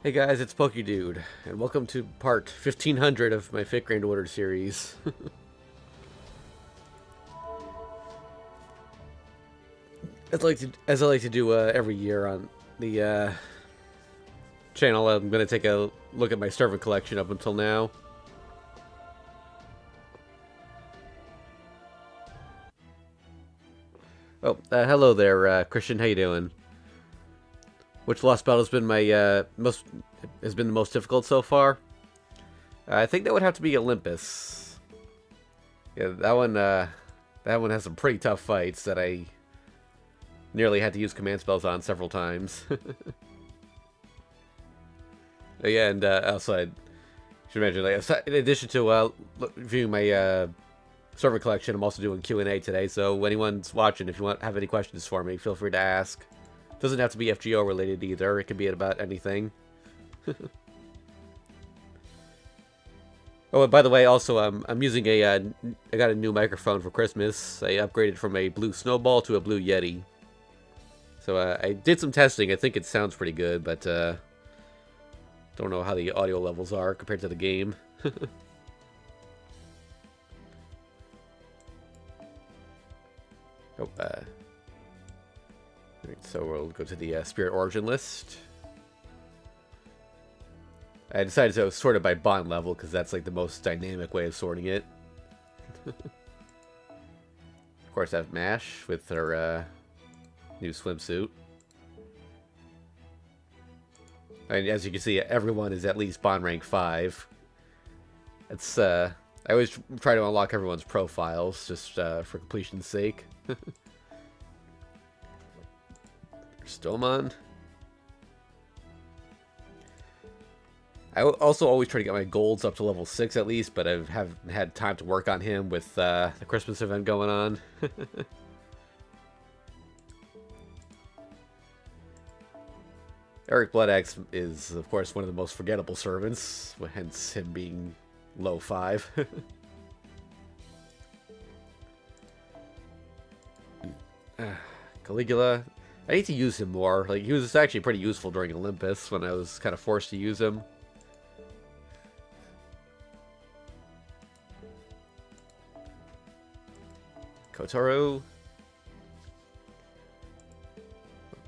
Hey guys, it's PokeDude, and welcome to part 1500 of my Fate Grand Order series. as I like to do every year on the channel, I'm going to take a look at my servant collection up until now. Oh, hello there, Christian. How you doing? Which lost battle has been my the most difficult so far? I think that would have to be Olympus. Yeah, that one has some pretty tough fights that I nearly had to use command spells on several times. Yeah, and also I should mention, like, in addition to viewing my server collection, I'm also doing Q&A today. So anyone's watching, if you have any questions for me, feel free to ask. Doesn't have to be FGO related either. It can be about anything. Oh, and by the way, also I'm using I got a new microphone for Christmas. I upgraded from a Blue Snowball to a Blue Yeti. So I did some testing. I think it sounds pretty good, but don't know how the audio levels are compared to the game. Oh, so we'll go to the Spirit Origin list. I decided to sort it by bond level because that's like the most dynamic way of sorting it. Of course, I have Mash with her new swimsuit. And as you can see, everyone is at least bond rank 5. It's I always try to unlock everyone's profiles just for completion's sake. Stomon. I also always try to get my golds up to level 6 at least, but I haven't had time to work on him with the Christmas event going on. Eric Bloodaxe is, of course, one of the most forgettable servants, hence him being low 5. Caligula. I need to use him more. Like, he was actually pretty useful during Olympus when I was kind of forced to use him. Kotaro.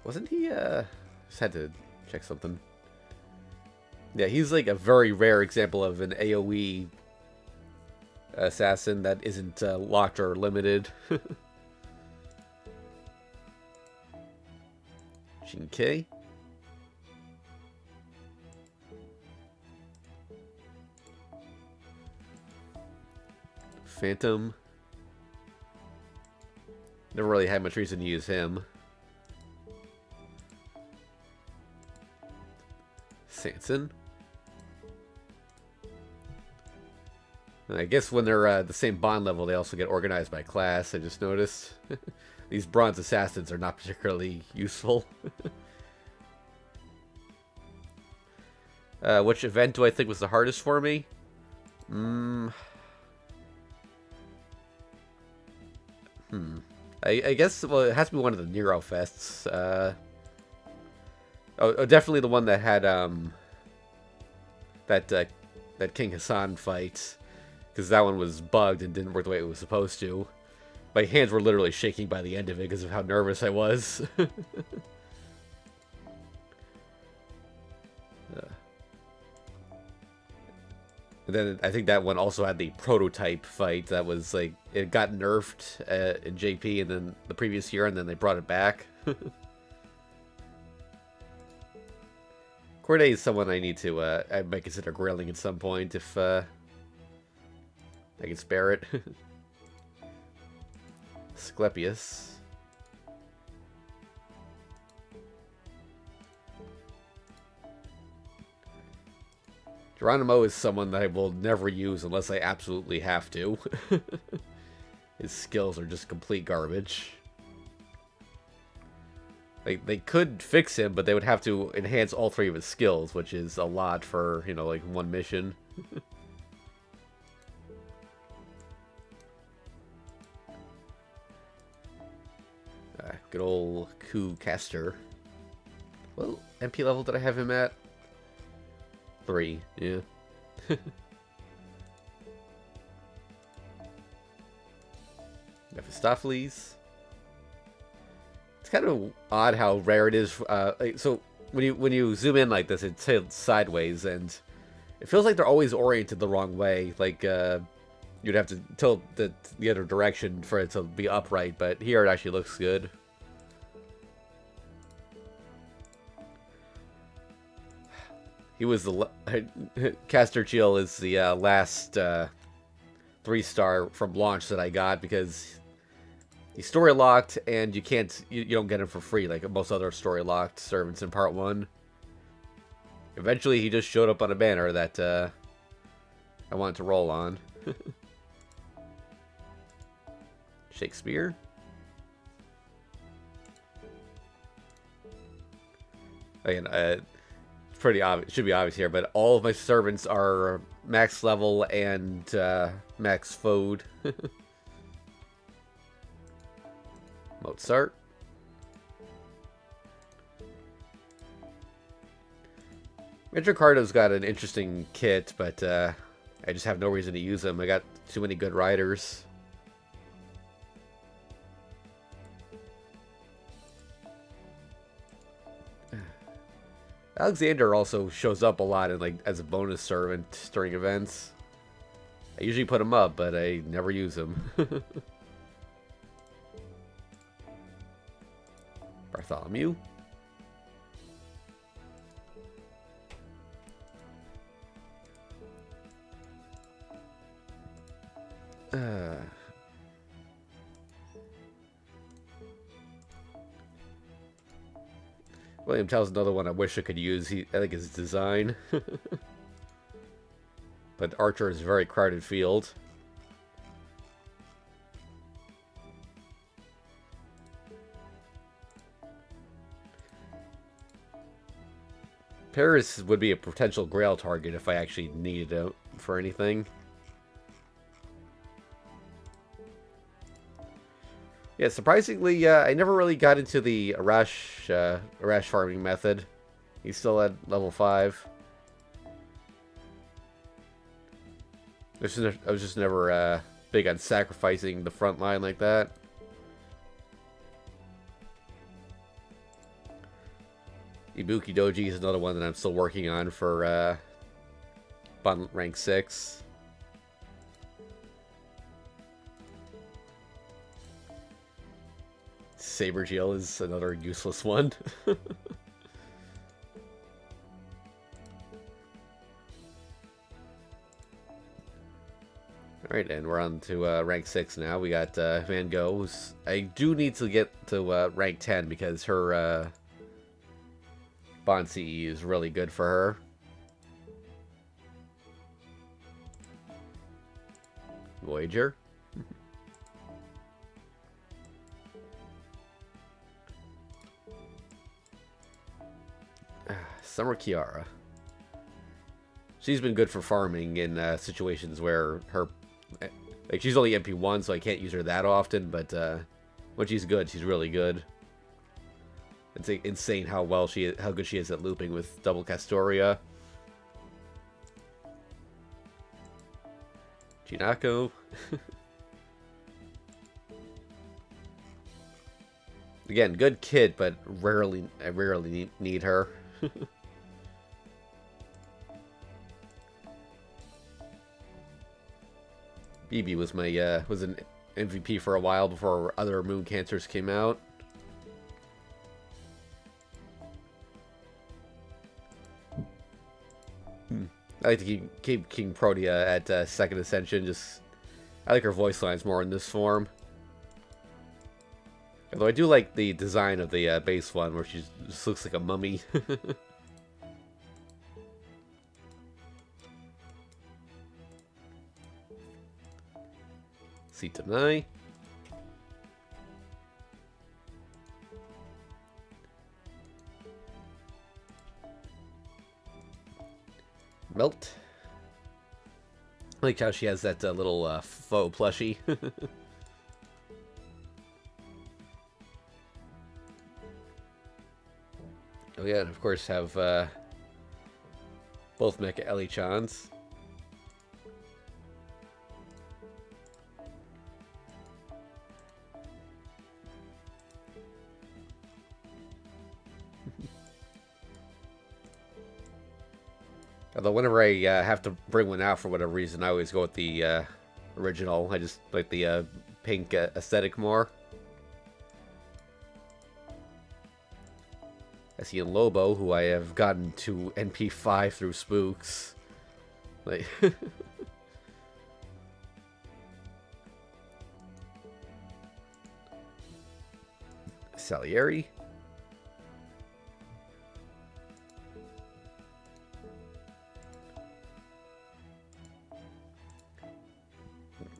Wasn't he, just had to check something. Yeah, he's like a very rare example of an AoE assassin that isn't locked or limited. Shinkei. Phantom. Never really had much reason to use him. Sanson. And I guess when they're the same bond level, they also get organized by class, I just noticed. These bronze assassins are not particularly useful. Which event do I think was the hardest for me? I guess, well, it has to be one of the Nero Fests. Definitely the one that had that King Hassan fight, because that one was bugged and didn't work the way it was supposed to. My hands were literally shaking by the end of it because of how nervous I was. And then I think that one also had the prototype fight that was like, it got nerfed in JP and then the previous year, and then they brought it back. Corday is someone I need to, I might consider grailing at some point if I can spare it. Asclepius. Geronimo is someone that I will never use unless I absolutely have to. His skills are just complete garbage. They could fix him, but they would have to enhance all 3 of his skills, which is a lot for, you know, like one mission. Good old Ku Caster. What MP level did I have him at? 3, yeah. Mephistopheles. It's kind of odd how rare it is. So when you zoom in like this, it's tilted sideways, and it feels like they're always oriented the wrong way. Like you'd have to tilt the other direction for it to be upright, but here it actually looks good. He was the Castor Chiel is the last 3-star from launch that I got because he's story locked and you don't get him for free like most other story locked servants in part 1. Eventually he just showed up on a banner that I wanted to roll on. Shakespeare. Again, it's pretty obvious. Should be obvious here, but all of my servants are max level and max food. Mozart. Ricardo's got an interesting kit, but I just have no reason to use him. I got too many good riders. Alexander also shows up a lot as a bonus servant during events. I usually put him up, but I never use him. Bartholomew. William Tell's another one I wish I could use. I think his design. But Archer is a very crowded field. Paris would be a potential Grail target if I actually needed it for anything. Yeah, surprisingly, I never really got into the Arash farming method. He's still at level 5. I was just never big on sacrificing the front line like that. Ibuki Doji is another one that I'm still working on for rank 6. Sabergeel is another useless one. Alright, and we're on to rank 6 now. We got Van Gogh, who's... I do need to get to rank 10 because her Bond CE is really good for her. Voyager. Summer Kiara. She's been good for farming in situations where her... Like, she's only MP1, so I can't use her that often, but when she's good, she's really good. It's insane how good she is at looping with double Castoria. Chinako. Again, good kid, but I rarely need her. BB was my was an MVP for a while before other Moon Cancers came out. I like to keep King Protea at Second Ascension. I like her voice lines more in this form. Although I do like the design of the base one, where she just looks like a mummy. Sitanai. Melt. I like how she has that little faux plushie. Oh yeah, and of course have Both Mecha Ellie-chans. Although whenever I have to bring one out for whatever reason, I always go with the original. I just like the pink aesthetic more. I see Lobo, who I have gotten to NP5 through Spooks. Like Salieri.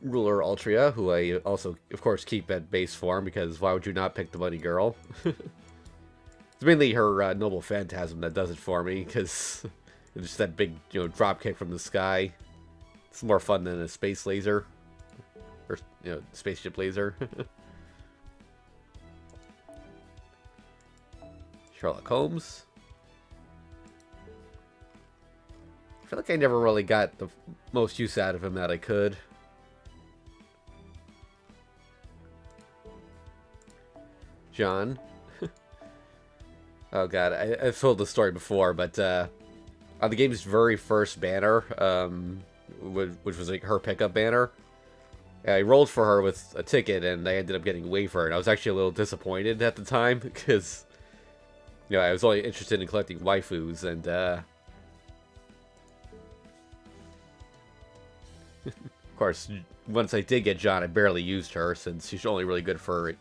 Ruler Altria, who I also, of course, keep at base form, because why would you not pick the Bunny Girl? It's mainly her Noble Phantasm that does it for me, because it's just that big, drop kick from the sky. It's more fun than a space laser. Or, spaceship laser. Sherlock Holmes. I feel like I never really got the most use out of him that I could. John. Oh god, I've told the story before, but on the game's very first banner, which was like her pickup banner, I rolled for her with a ticket, and I ended up getting away for it. And I was actually a little disappointed at the time, because I was only interested in collecting waifus, and of course, once I did get John, I barely used her, since she's only really good for,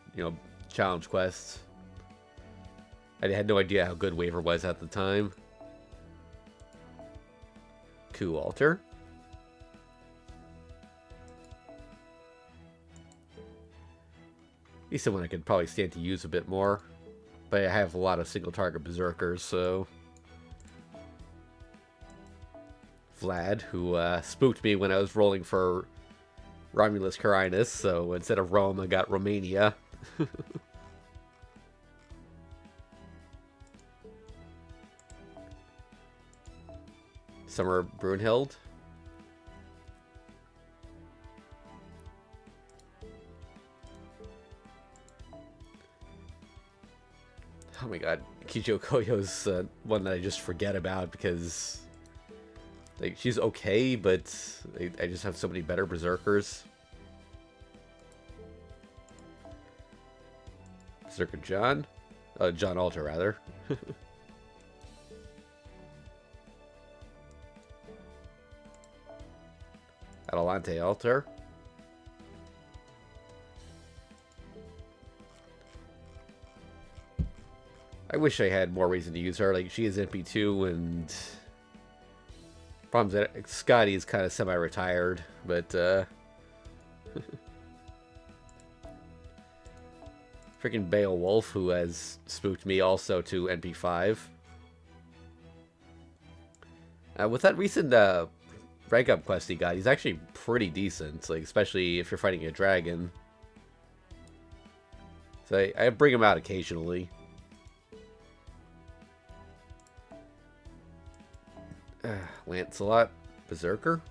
challenge quests. I had no idea how good Waver was at the time. Coup Alter. He's someone I could probably stand to use a bit more. But I have a lot of single target berserkers, so... Vlad, who spooked me when I was rolling for Romulus Carinus, so instead of Rome, I got Romania. Summer Brunhild. Oh my god, Kijo Koyo's one that I just forget about, because like she's okay, but I just have so many better berserkers. Berserker John? John Alter, rather. Adelante Alter. I wish I had more reason to use her. Like, she is NP2, and... Problems that Scotty is kind of semi-retired, but, freaking Beowulf, who has spooked me also to NP5. With that recent, rank up quest he got, he's actually pretty decent, like, especially if you're fighting a dragon. So I bring him out occasionally. Lancelot Berserker.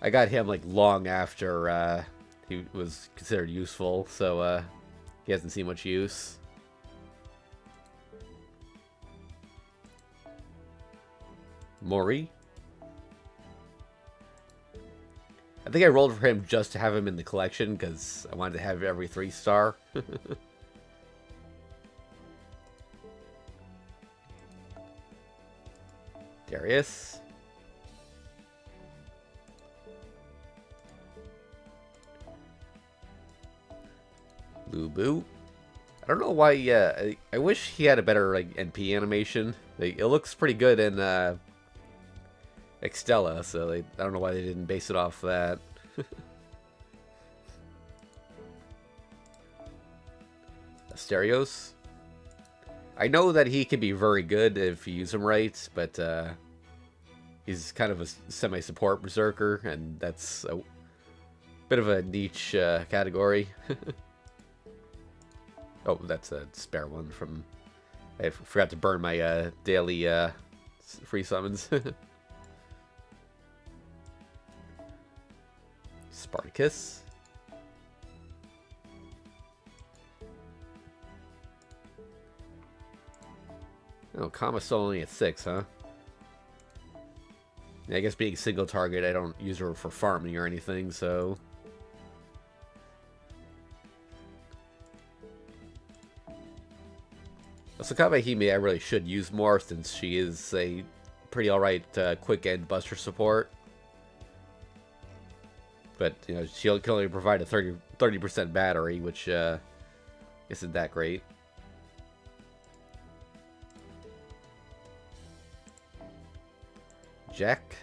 I got him like long after he was considered useful, so he hasn't seen much use. Mori. I think I rolled for him just to have him in the collection, because I wanted to have every 3-star. Darius. Lubu. I don't know why, I wish he had a better, like, NP animation. Like, it looks pretty good in, Extella, so I don't know why they didn't base it off that. Asterios. I know that he can be very good if you use him right, but he's kind of a semi-support berserker, and that's a bit of a niche category. Oh, that's a spare one from... I forgot to burn my daily free summons. Spartacus. Oh, Kama's still only at 6, huh? Yeah, I guess being single target, I don't use her for farming or anything, so... Sakame Hime I really should use more, since she is a pretty alright quick end buster support. But, you know, she can only provide a 30% battery, which isn't that great. Jack.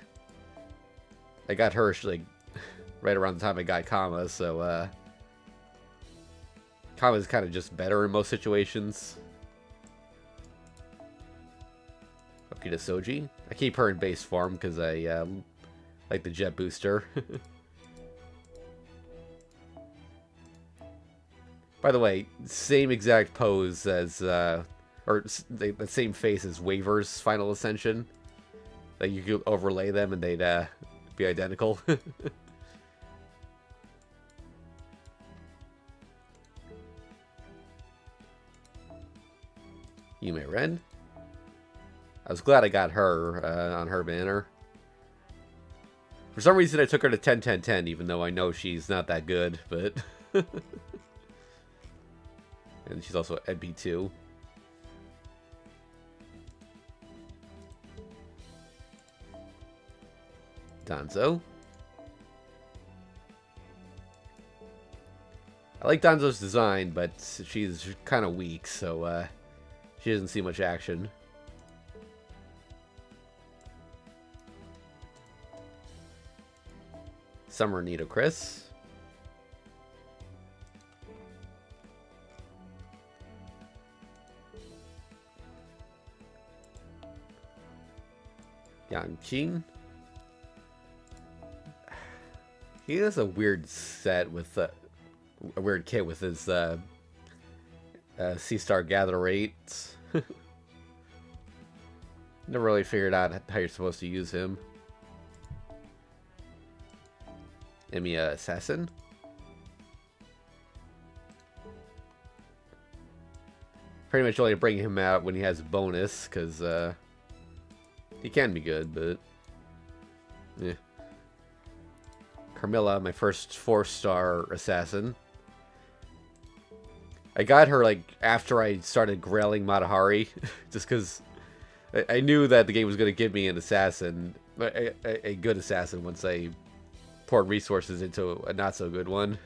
I got her like right around the time I got Kama, so Kama's kind of just better in most situations. Okita Soji. I keep her in base form because I like the jet booster. By the way, same exact pose as, or the same face as Waver's Final Ascension. Like, you could overlay them and they'd be identical. Yume Ren. I was glad I got her on her banner. For some reason, I took her to 10-10-10, even though I know she's not that good, but... And she's also NP2. Danzo. I like Danzo's design, but she's kind of weak, so she doesn't see much action. Summer Nido Chris. Yang Qin. He has a weird set with a weird kit with his C-Star Gather rates. Never really figured out how you're supposed to use him. Emiya Assassin. Pretty much only bring him out when he has a bonus, because he can be good, but yeah. Carmilla, my first 4-star assassin. I got her like after I started grailing Matahari, just because I knew that the game was going to give me an assassin, a good assassin, once I poured resources into a not so good one.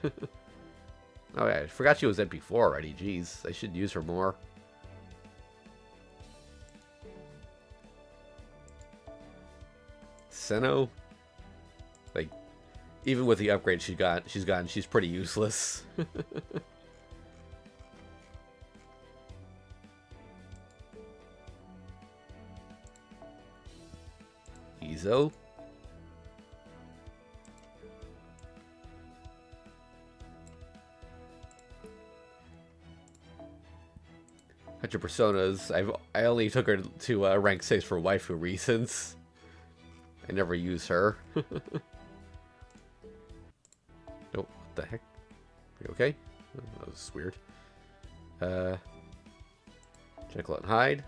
Oh yeah, I forgot she was NP4 already. Jeez, I should use her more. Seno, like, even with the upgrade she's pretty useless. Izo. Hundred Personas. I only took her to rank 6 for waifu reasons. I never use her. Oh, what the heck? You okay? That was weird. Jekyll and Hyde.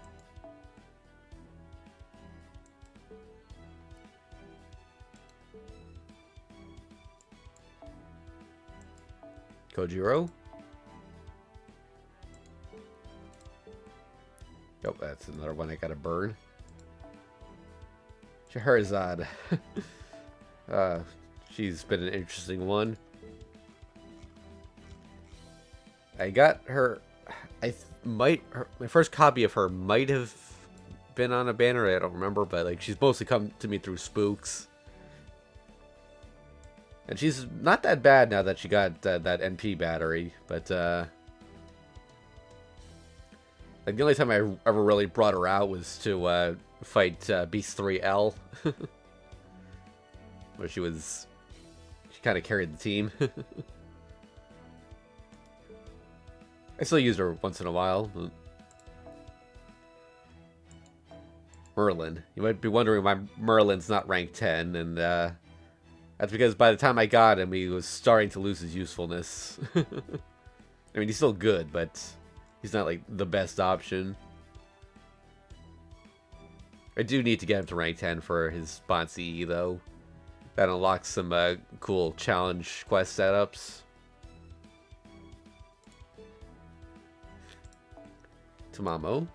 Kojiro. Oh, that's another one I gotta burn. Scheherazade. She's been an interesting one. I got her. My first copy of her might have been on a banner. I don't remember, but like she's mostly come to me through spooks. And she's not that bad now that she got that NP battery, but like the only time I ever really brought her out was to fight Beast 3L, where she kind of carried the team. I still use her once in a while. But... Merlin. You might be wondering why Merlin's not rank 10, and that's because by the time I got him, he was starting to lose his usefulness. I mean, he's still good, but he's not, like, the best option. I do need to get him to rank 10 for his Bond CE, though. That unlocks some cool challenge quest setups. Tamamo.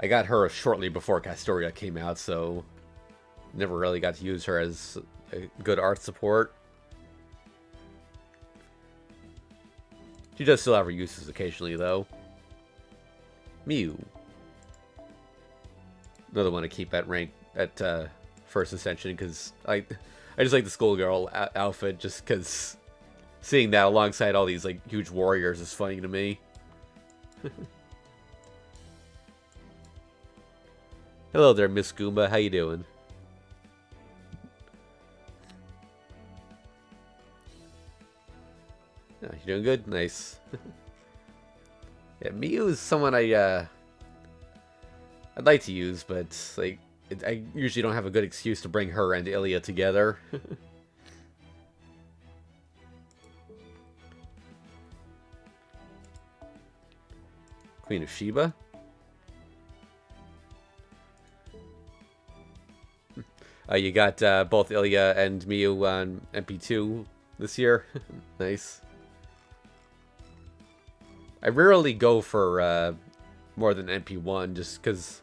I got her shortly before Castoria came out, so never really got to use her as a good art support. She does still have her uses occasionally, though. Mew. Another one to keep at rank at first ascension, because I just like the schoolgirl outfit, just because seeing that alongside all these like huge warriors is funny to me. Hello there, Miss Goomba. How you doing? Oh, you doing good? Nice. Yeah, Mew is someone I'd like to use, but like I usually don't have a good excuse to bring her and Ilya together. Queen of Sheba. You got both Ilya and Mew on MP2 this year. Nice. I rarely go for more than MP1 just because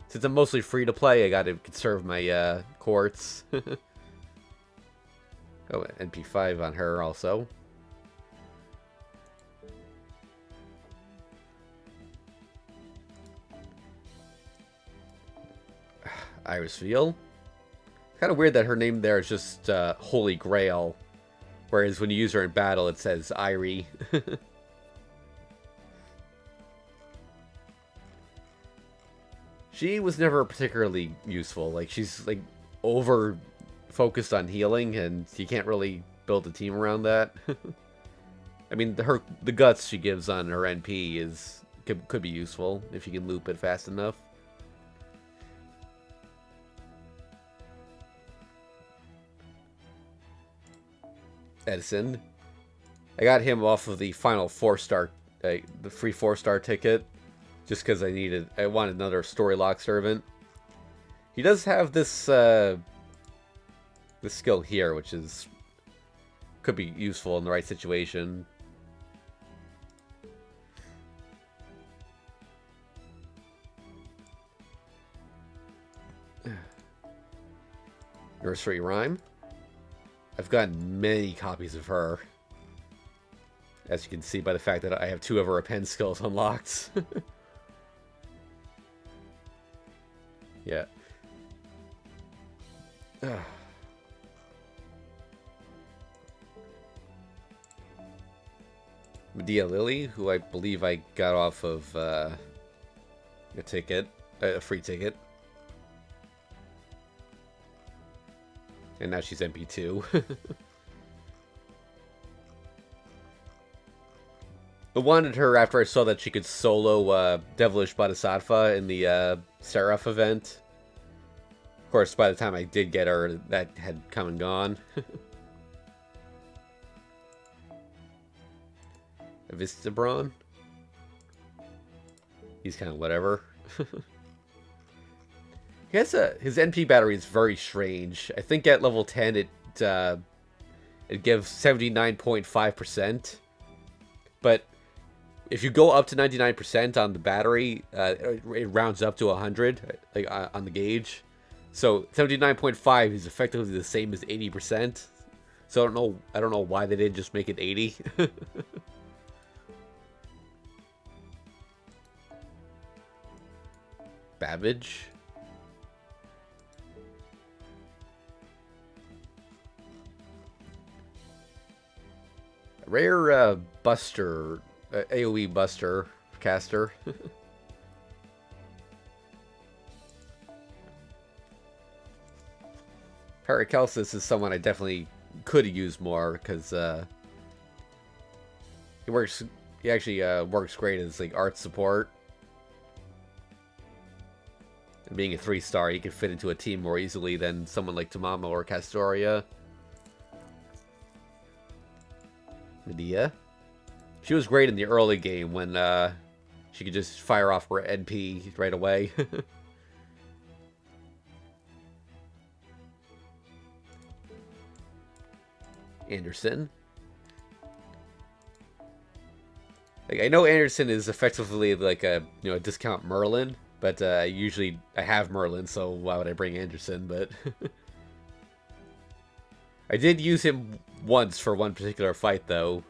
since I'm mostly free to play, I gotta conserve my quartz. Oh, NP5 on her also. Irisfield. Kind of weird that her name there is just Holy Grail, whereas when you use her in battle, it says Irie. She was never particularly useful. Like, she's like over focused on healing, and you can't really build a team around that. I mean, the guts she gives on her NP could be useful if you can loop it fast enough. Edison. I got him off of the final 4-star, the free 4-star ticket, just because I wanted another story lock servant. He does have this this skill here, which could be useful in the right situation. Nursery Rhyme. I've gotten many copies of her, as you can see by the fact that I have 2 of her pen skills unlocked. Yeah. Medea Lily, who I believe I got off of a free ticket. And now she's MP2. I wanted her after I saw that she could solo Devilish Bodhisattva in the Seraph event. Of course, by the time I did get her, that had come and gone. Vistabron? He's kind of whatever. His NP battery is very strange. I think at level 10 it gives 79.5%. But if you go up to 99% on the battery, it rounds up to 100 like on the gauge. So 79.5 is effectively the same as 80%. So I don't know why they didn't just make it 80. Babbage. Rare Buster, AoE Buster caster. Paracelsus is someone I definitely could use more because he actually works great as like art support. Being a 3-star, he could fit into a team more easily than someone like Tamamo or Castoria. Medea. She was great in the early game when she could just fire off her NP right away. Anderson. Like, I know Anderson is effectively like a a discount Merlin, but usually I have Merlin, so why would I bring Anderson? But I did use him once for one particular fight though,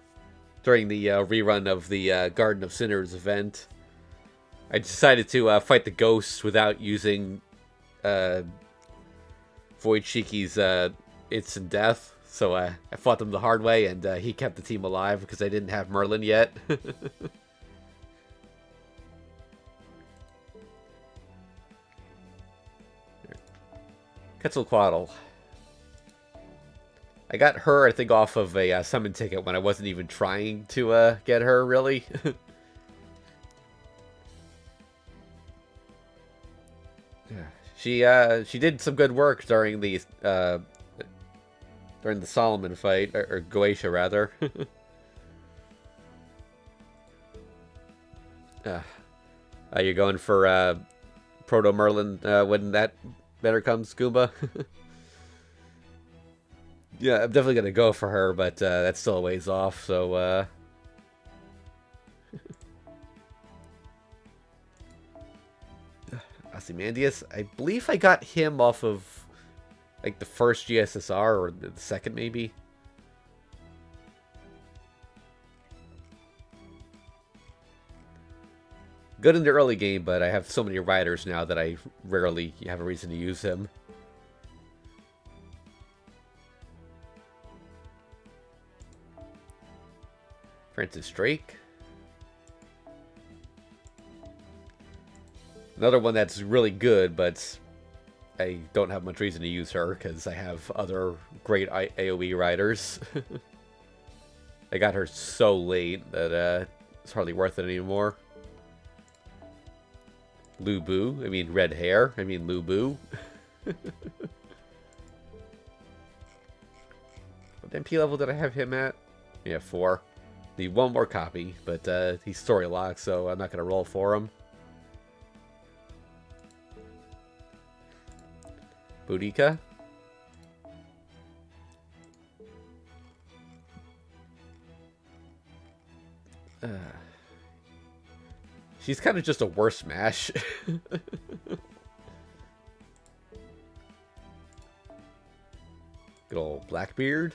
during the rerun of the Garden of Sinners event. I decided to fight the ghosts without using Void Shiki's instant death. So I fought them the hard way, and he kept the team alive because I didn't have Merlin yet. Quetzalcoatl. I got her, I think, off of a summon ticket when I wasn't even trying to get her, really. She did some good work during the Solomon fight, or Goetia rather. You're going for Proto Merlin when that better comes, Goomba? Yeah, I'm definitely gonna go for her, but that's still a ways off, so Ozymandias, I believe I got him off of like the first GSSR, or the second maybe. Good in the early game, but I have so many riders now that I rarely have a reason to use him. Francis Drake. Another one that's really good, but I don't have much reason to use her because I have other great AoE riders. I got her so late that it's hardly worth it anymore. Lu Bu, I mean red hair, I mean Lu Bu. What MP level did I have him at? Yeah, 4. Need one more copy, but he's story locked, so I'm not going to roll for him. Boudica. She's kind of just a worse Smash. Good old Blackbeard.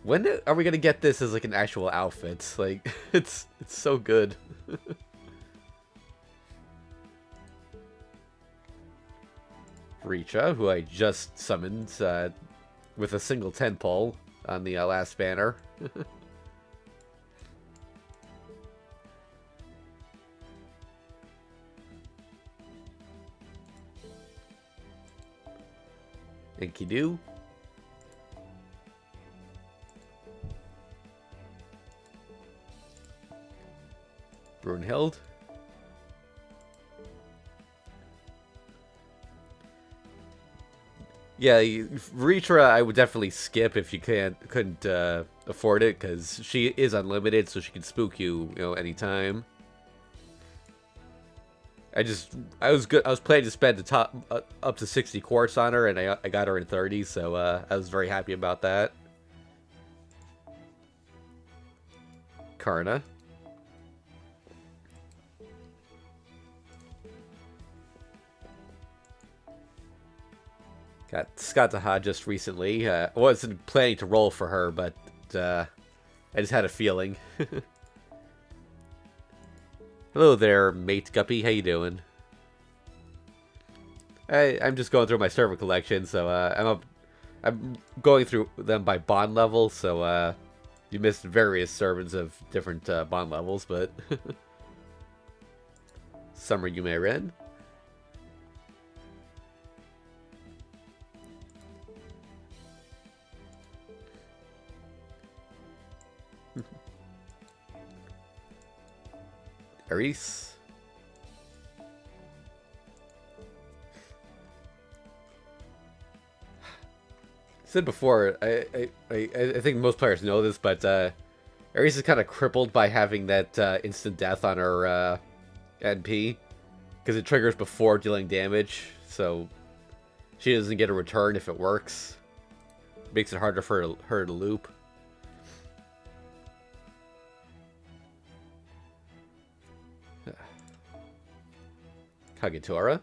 When are we gonna get this as like an actual outfit? Like, it's so good. Richa, who I just summoned with a single 10 pull on the last banner. Enkidu. Brunhild. Yeah, Ritra I would definitely skip if you couldn't afford it, because she is unlimited, so she can spook you, anytime. I was planning to spend the top up to 60 quartz on her, and I got her in 30, so I was very happy about that. Karna. Got Skataha just recently. I wasn't planning to roll for her, but I just had a feeling. Hello there, mate Guppy. How you doing? I'm just going through my server collection, so I'm going through them by bond level, so you missed various servants of different bond levels, but Summer Yume Ren. Aris. said before, I think most players know this, but Ares is kind of crippled by having that instant death on her NP, because it triggers before dealing damage, so she doesn't get a return if it works. Makes it harder for her to loop. Kagetora.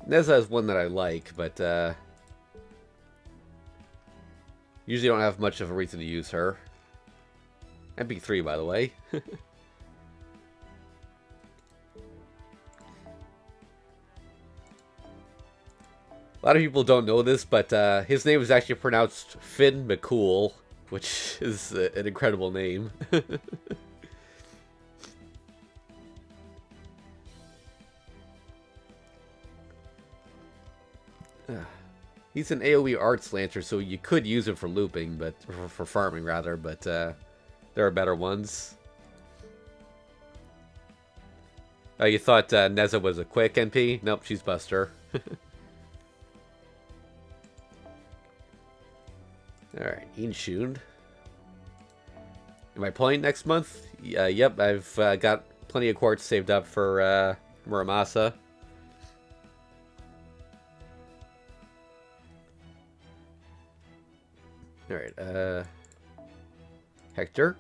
Neza is one that I like, but usually don't have much of a reason to use her. MP3, by the way. A lot of people don't know this, but his name is actually pronounced Finn McCool, which is an incredible name. He's an AoE Arts Lancer, so you could use him for looping, but for farming rather, but there are better ones. Oh, you thought Neza was a quick NP? Nope, she's Buster. Alright, Inshun. Am I playing next month? Yep, I've got plenty of quartz saved up for Muramasa. Alright, Hector.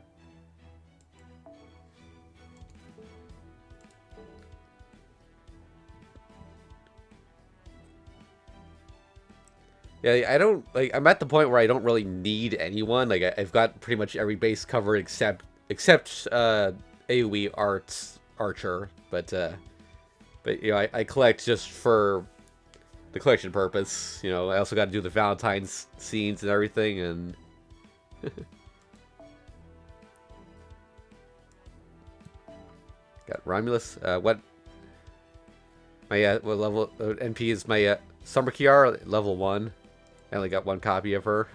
Yeah, I don't, like, I'm at the point where I don't really need anyone. Like, I've got pretty much every base covered except AoE Archer, but you know, I collect just for the collection purpose. You know, I also got to do the Valentine's scenes and everything, and got Romulus. What level NP is my Summer Kiara, level 1. I only got one copy of her.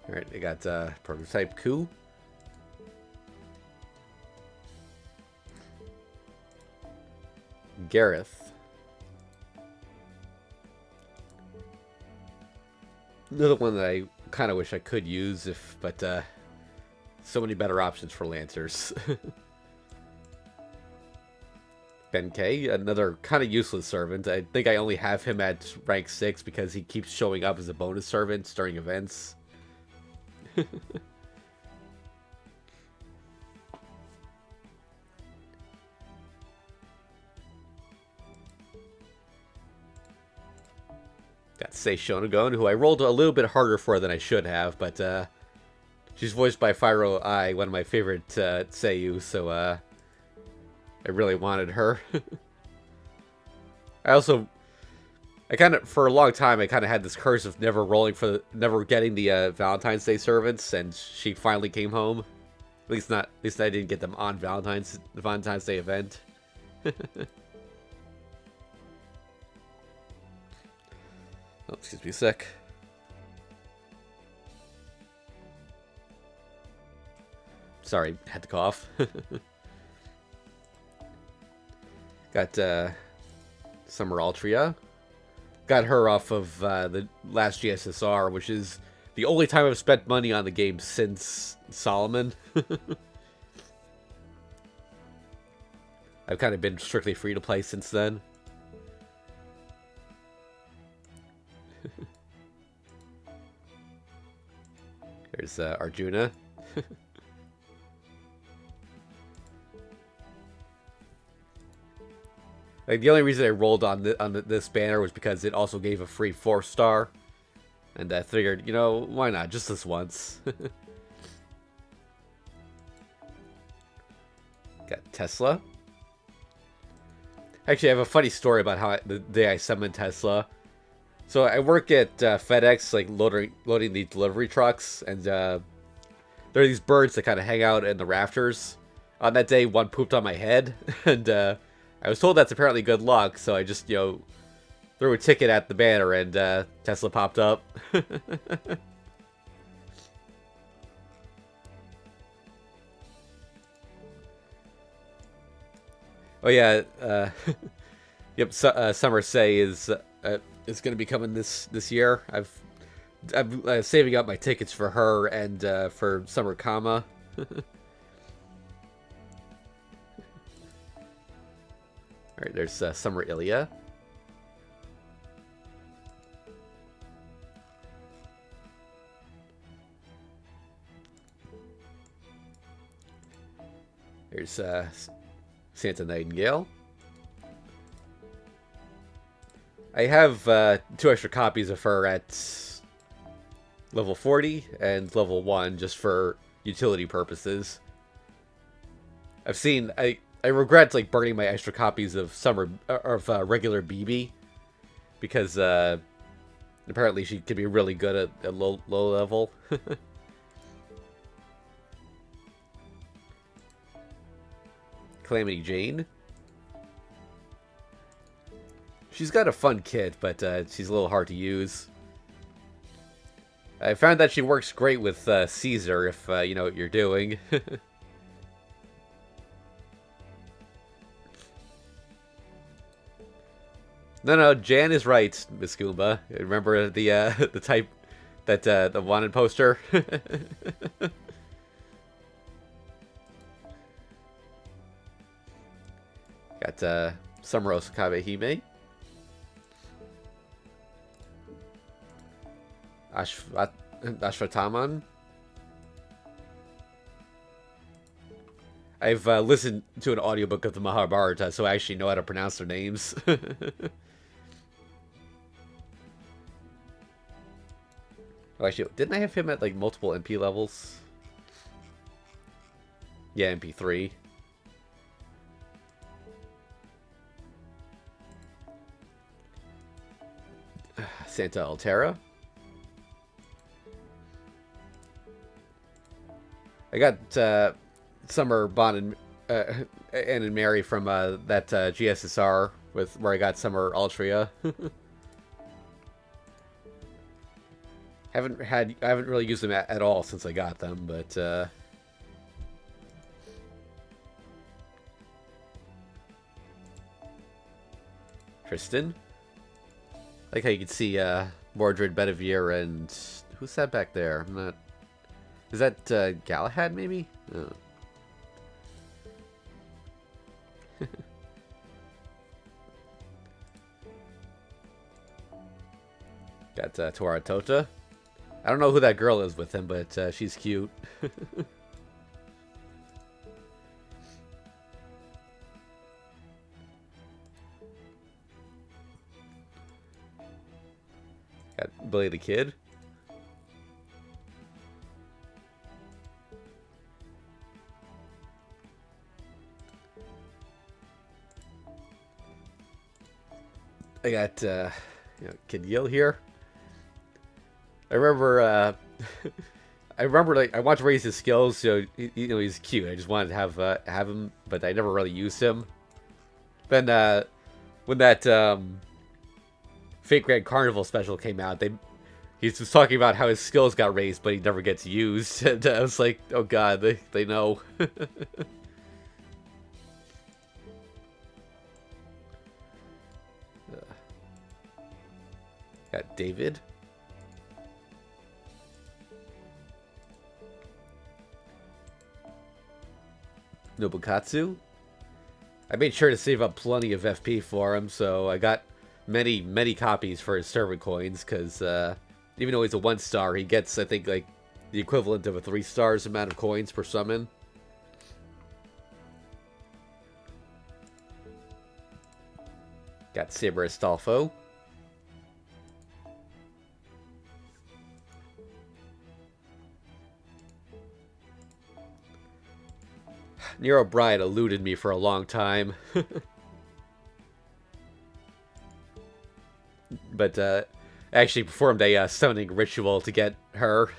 Alright, I got Prototype Ku. Gareth. Another one that I kind of wish I could use, but so many better options for Lancers. Benkei, another kind of useless servant. I think I only have him at rank 6 because he keeps showing up as a bonus servant during events. Got Sei Shonagon, who I rolled a little bit harder for than I should have, but she's voiced by Fyro Ai, one of my favorite Seiyu, so I really wanted her. For a long time, I kind of had this curse of never getting the Valentine's Day servants, and she finally came home. At least I didn't get them on the Valentine's Day event. Oh, excuse me, sick. Sorry, had to cough. Got Summer Altria. Got her off of the last GSSR, which is the only time I've spent money on the game since Solomon. I've kind of been strictly free to play since then. There's Arjuna. Like, the only reason I rolled on this banner was because it also gave a free 4-star. And I figured, you know, why not? Just this once. Got Tesla. Actually, I have a funny story about how the day I summoned Tesla. So I work at FedEx, like loading the delivery trucks, and there are these birds that kind of hang out in the rafters. On that day, one pooped on my head, and I was told that's apparently good luck, so I just, you know, threw a ticket at the banner and Tesla popped up. Oh yeah, yep. Summer Say is going to be coming this year. I'm saving up my tickets for her and for Summer Kama. All right, there's Summer Ilya. There's Santa Nightingale. I have 2 extra copies of her at level 40 and level 1 just for utility purposes. I regret like burning my extra copies of regular BB because apparently she can be really good at low level. Calamity Jane. She's got a fun kit, but she's a little hard to use. I found that she works great with Caesar if you know what you're doing. No, Jan is right, Miss Goomba. Remember the the type that the wanted poster? Got Summer Osakabe Hime. Ashwataman. I've listened to an audiobook of the Mahabharata, so I actually know how to pronounce their names. Oh, actually, didn't I have him at like multiple MP levels? Yeah, MP3. Santa Altera. I got Summer Bond and Mary from that GSSR where I got Summer Altria. I haven't really used them at all since I got them, but Tristan. Like how you can see Mordred, Bedivere, and who's that back there? I'm not. Is that Galahad maybe? Oh. Got Tora Tota. I don't know who that girl is with him, but she's cute. Got Billy the Kid. I got Kid Gil here. I remember like I wanted to raise his skills, so he's cute. I just wanted to have him, but I never really used him. Then when that Fate Grand Carnival special came out, he was talking about how his skills got raised, but he never gets used. And I was like, oh god, they know. Got David. Nobukatsu. I made sure to save up plenty of FP for him, so I got many copies for his servant coins, because even though he's a 1-star, he gets, I think, like, the equivalent of a 3-stars amount of coins per summon. Got Saber Astolfo. Nero Bride eluded me for a long time. But actually performed a summoning ritual to get her.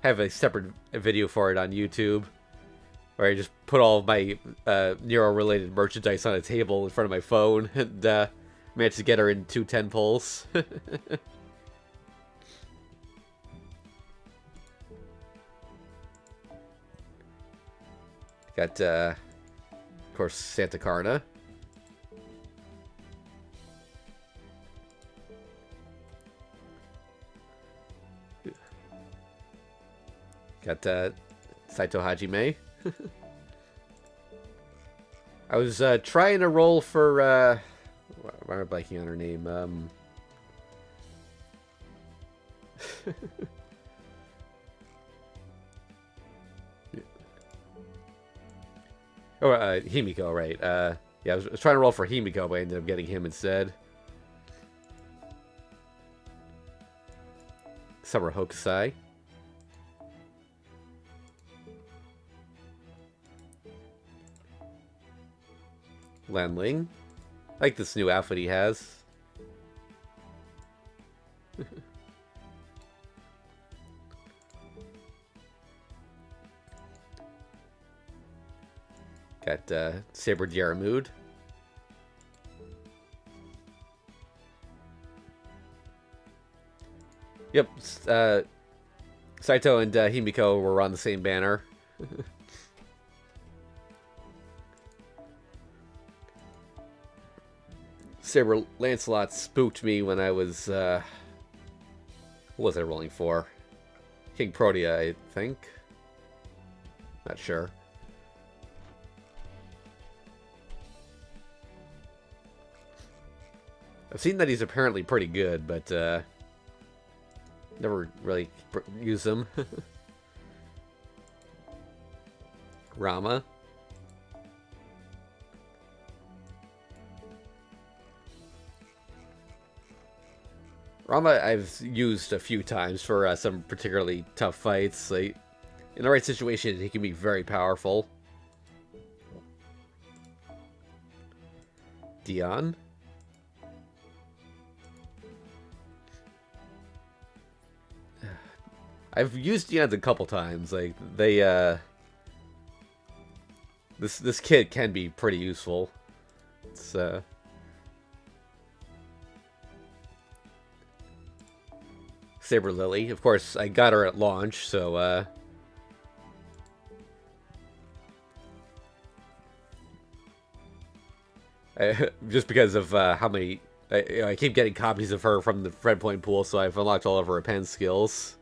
Have a separate video for it on YouTube, where I just put all of my Nero related merchandise on a table in front of my phone and Managed to get her in 2 10 pulls. Got, of course, Santa Carna. Got Saito Hajime. I was trying to roll for... why am I blanking on her name? Himiko, right. Yeah, I was trying to roll for Himiko, but I ended up getting him instead. Summer Hokusai. Lan Ling. I like this new outfit he has. Got Saber Diarmuid. Yep, Saito and Himiko were on the same banner. Saber Lancelot spooked me when I was, what was I rolling for? King Protea, I think. Not sure. I've seen that he's apparently pretty good, but never really use him. Rama. Rama I've used a few times for some particularly tough fights. Like, in the right situation, he can be very powerful. Dion. I've used Dion's a couple times. Like, they, this kid can be pretty useful. It's, Saber Lily. Of course, I got her at launch, so, just because of, how many... I keep getting copies of her from the friend point pool, so I've unlocked all of her pen skills.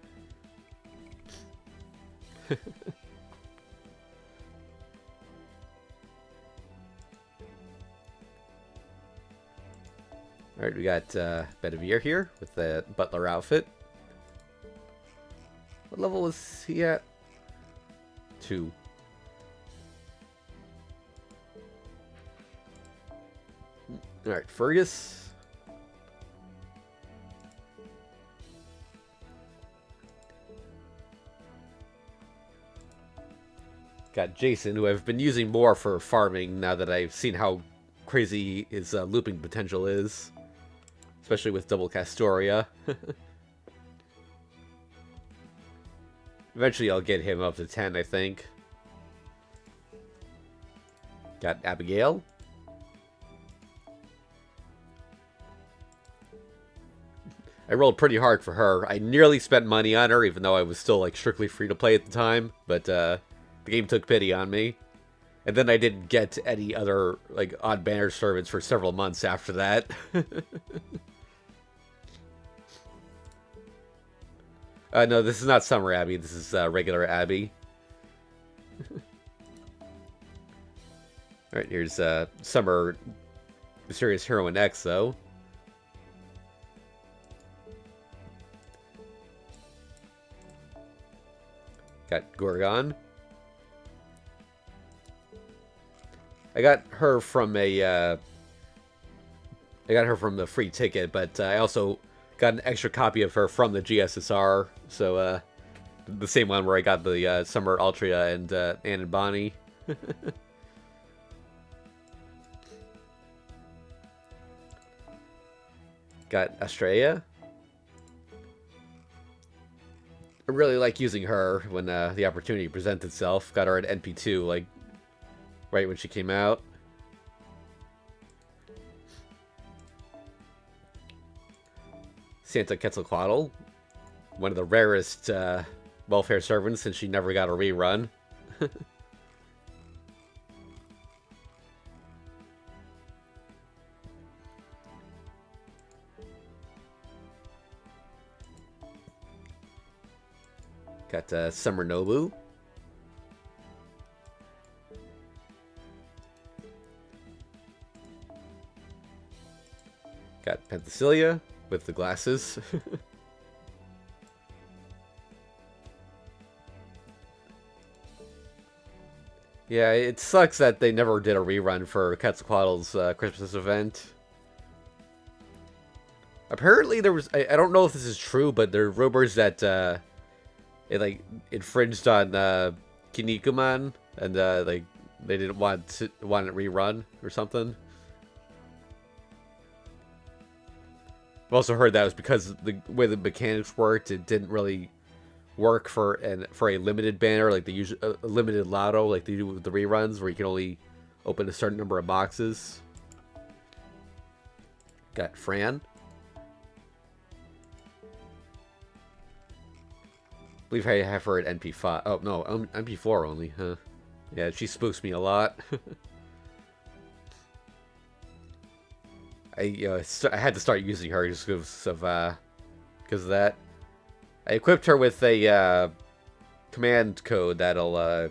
Alright, we got Bedivere here with the butler outfit. What level was he at? 2. Alright, Fergus. Got Jason, who I've been using more for farming now that I've seen how crazy his looping potential is. Especially with double Castoria. Eventually I'll get him up to 10, I think. Got Abigail. I rolled pretty hard for her. I nearly spent money on her, even though I was still like strictly free to play at the time. But the game took pity on me. And then I didn't get any other like odd banner servants for several months after that. No, this is not Summer Abby. This is regular Abby. Alright, here's Summer Mysterious Heroine X, though. Got Gorgon. I got her from a, I got her from the free ticket, but I also got an extra copy of her from the GSSR, so, the same one where I got the, Summer Altria and, Anne and Bonnie. Got Estrella. I really like using her when, the opportunity presents itself. Got her at NP2, like, right when she came out. Santa Quetzalcoatl, one of the rarest welfare servants since she never got a rerun. Got Summer Nobu. Got Penthesilea with the glasses. Yeah, it sucks that they never did a rerun for Quetzalcoatl's Christmas event. Apparently there was... I don't know if this is true, but there are rumors that it like infringed on Kinnikuman, and like they didn't want it rerun or something. I've also heard that was because the way the mechanics worked, it didn't really work for a limited banner, like the a limited lotto, like they do with the reruns, where you can only open a certain number of boxes. Got Fran. I believe I have her at NP5. Oh no, NP4 only, huh? Yeah, she spooks me a lot. I had to start using her just because of that. I equipped her with a command code that'll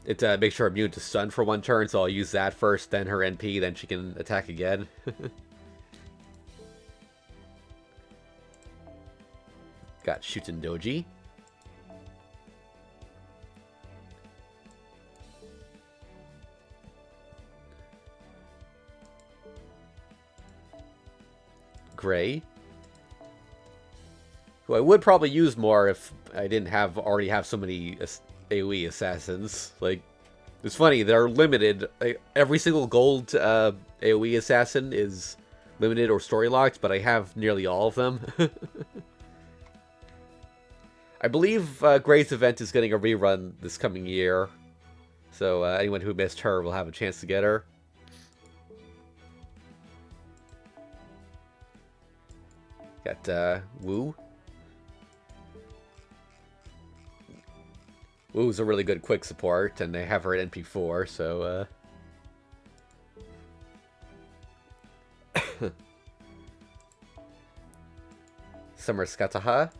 makes her immune to stun for one turn, so I'll use that first, then her NP, then she can attack again. Got Shuten Doji. Gray, who I would probably use more if I didn't already have so many AoE assassins. Like, it's funny, they're limited. Every single gold AoE assassin is limited or story locked, but I have nearly all of them. I believe Gray's event is getting a rerun this coming year, so anyone who missed her will have a chance to get her. Got Wu. Wu's a really good quick support, and they have her at NP4, so Summer Skataha.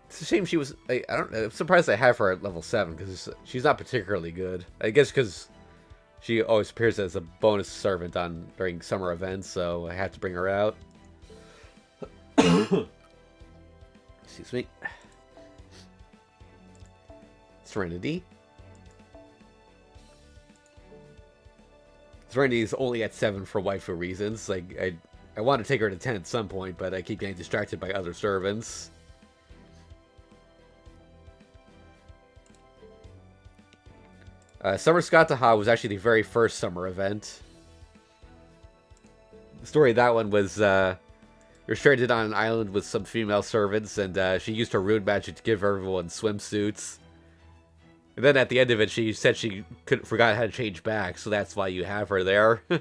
It's a shame she was... I'm surprised I have her at level 7, because she's not particularly good. I guess because she always appears as a bonus servant during summer events, so I had to bring her out. Excuse me. Serenity. Serenity is only at 7 for waifu reasons. Like, I want to take her to 10 at some point, but I keep getting distracted by other servants. Summer Skataha was actually the very first summer event. The story of that one was, you're stranded on an island with some female servants, and she used her rune magic to give everyone swimsuits. And then at the end of it, she said she forgot how to change back, so that's why you have her there. You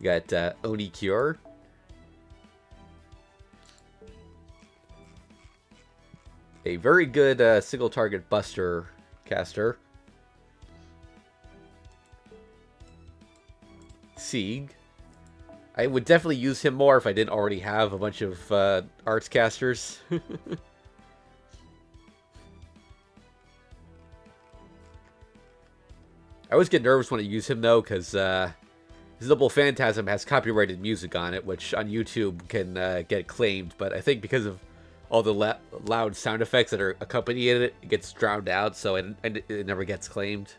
got Oni Cure. A very good single target buster caster. Sieg. I would definitely use him more if I didn't already have a bunch of arts casters. I always get nervous when I use him though, because his Noble Phantasm has copyrighted music on it, which on YouTube can get claimed, but I think because of all the loud sound effects that are accompanying it, it gets drowned out, so it never gets claimed.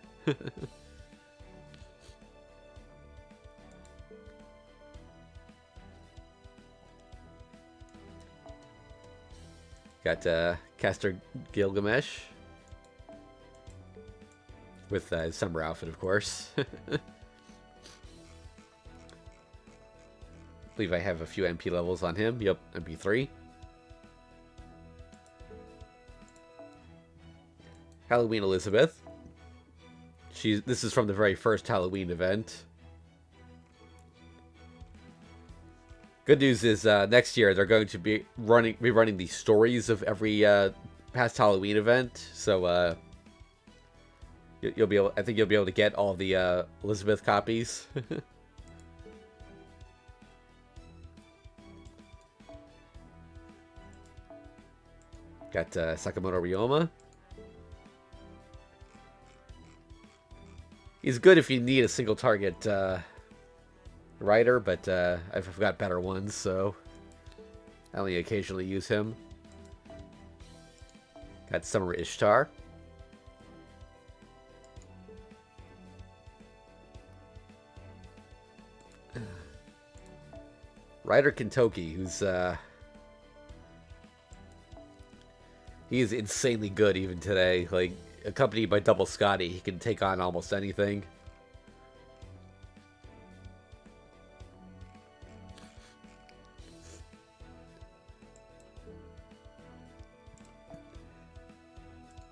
Got Caster Gilgamesh. With his summer outfit, of course. I believe I have a few MP levels on him. Yep, MP3. Halloween Elizabeth. This is from the very first Halloween event. Good news is next year they're going to be running the stories of every past Halloween event. So you'll be able. I think you'll be able to get all the Elizabeth copies. Got Sakamoto Ryoma. He's good if you need a single target rider, but I've got better ones, so I only occasionally use him. Got Summer Ishtar. Ryder Kentoki, who's he is insanely good even today. Like, accompanied by Double Scotty, he can take on almost anything.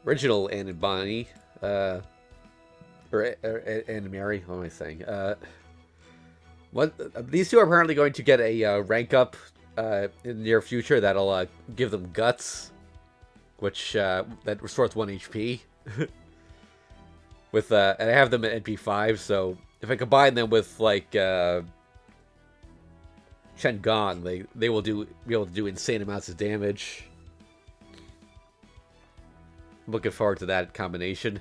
Original Ann and Bonnie, or Ann and Mary, what am I saying? These two are apparently going to get a rank up in the near future that'll give them guts, which that restores 1 HP. With and I have them at NP5, so if I combine them with like Shen Gong, they will be able to do insane amounts of damage. Looking forward to that combination.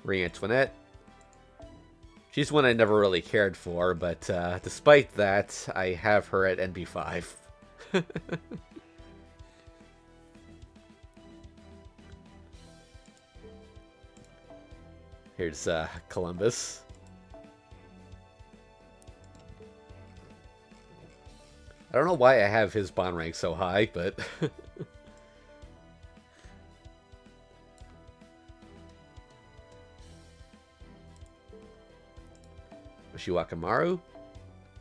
Marie Antoinette. She's one I never really cared for, but despite that, I have her at NP5. Here's Columbus. I don't know why I have his bond rank so high, but... Shiwakamaru.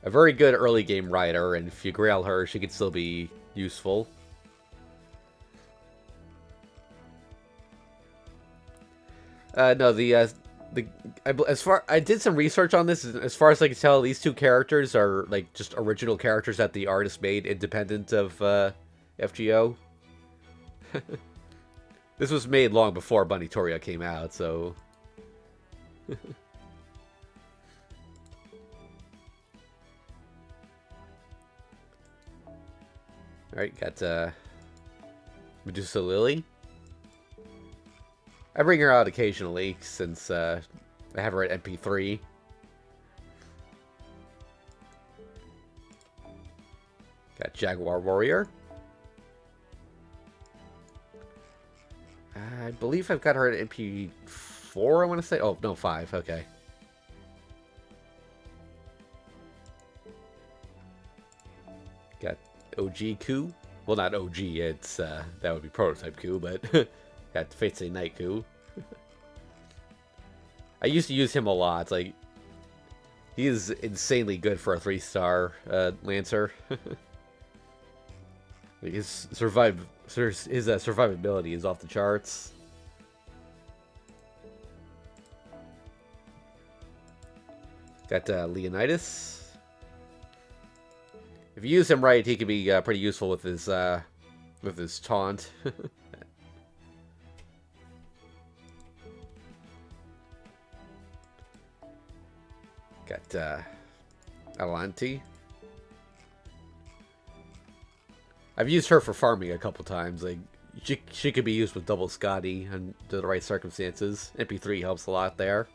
A very good early game rider, and if you grail her, she could still be useful. No, I did some research on this. As far as I can tell, these two characters are like just original characters that the artist made, independent of FGO. This was made long before Bunny Toria came out, so. Alright, got Medusa Lily. I bring her out occasionally, since I have her at NP3. Got Jaguar Warrior. I believe I've got her at NP4, I want to say. Oh, no, 5, okay. Got OG Ku. Well, not OG, it's, that would be Prototype Ku, but... Got Fate Stay Night Ku. I used to use him a lot. Like, he is insanely good for a 3-star Lancer. His survivability is off the charts. Got Leonidas. If you use him right, he can be pretty useful with his taunt. Got Alanti. I've used her for farming a couple times. Like, she could be used with Double Scotty under the right circumstances. NP3 helps a lot there.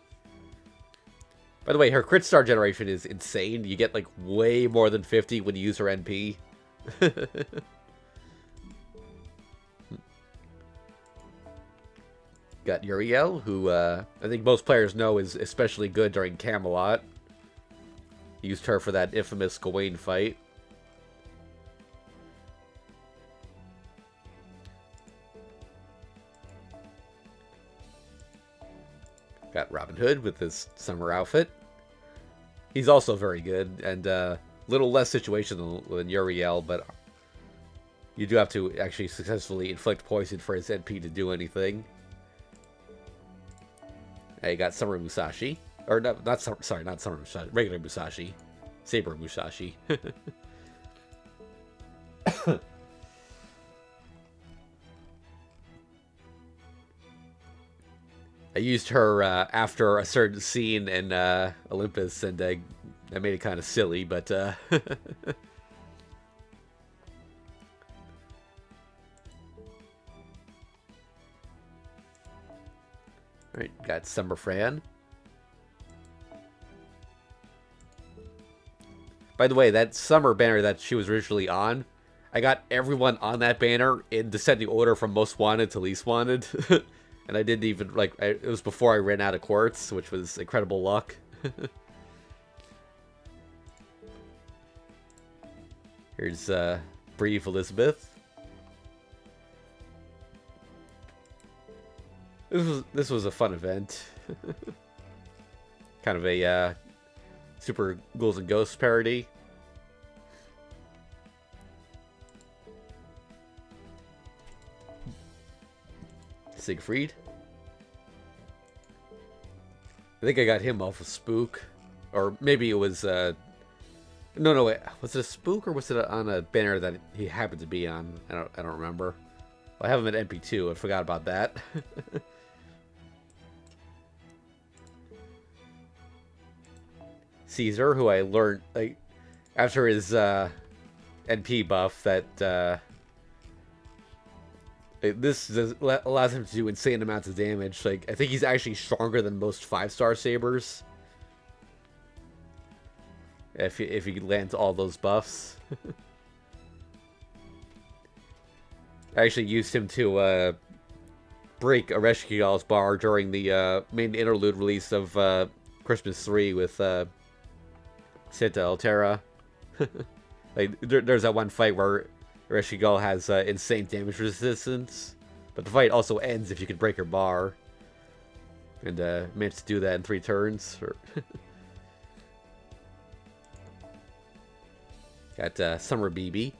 By the way, her crit star generation is insane. You get like way more than 50 when you use her NP. Got Uriel, who I think most players know is especially good during Camelot. Used her for that infamous Gawain fight. Got Robin Hood with his summer outfit. He's also very good, and a little less situational than Uriel, but you do have to actually successfully inflict poison for his NP to do anything. I got Summer Musashi. Or, no, not Summer, sorry, not Summer Musashi. Regular Musashi. Saber Musashi. I used her after a certain scene in Olympus, and I made it kind of silly, but... Alright, got Summer Fran. By the way, that Summer banner that she was originally on, I got everyone on that banner in descending order from most wanted to least wanted. And I didn't even, like, it was before I ran out of quartz, which was incredible luck. Here's Brave Elizabeth. This was a fun event. Kind of a Super Ghouls and Ghosts parody. Siegfried. I think I got him off of Spook. Or maybe it was... No, wait. Was it a Spook or was it on a banner that he happened to be on? I don't remember. Well, I have him at MP2. I forgot about that. Caesar, who I learned, like, after his NP buff, that this allows him to do insane amounts of damage. Like, I think he's actually stronger than most 5-star sabers. If he lands all those buffs. I actually used him to break Ereshkigal's bar during the main interlude release of Christmas 3 with Santa Altera. Like, there's that one fight where Ereshkigal has insane damage resistance, but the fight also ends if you can break her bar. And managed to do that in 3 turns. Got Summer BB.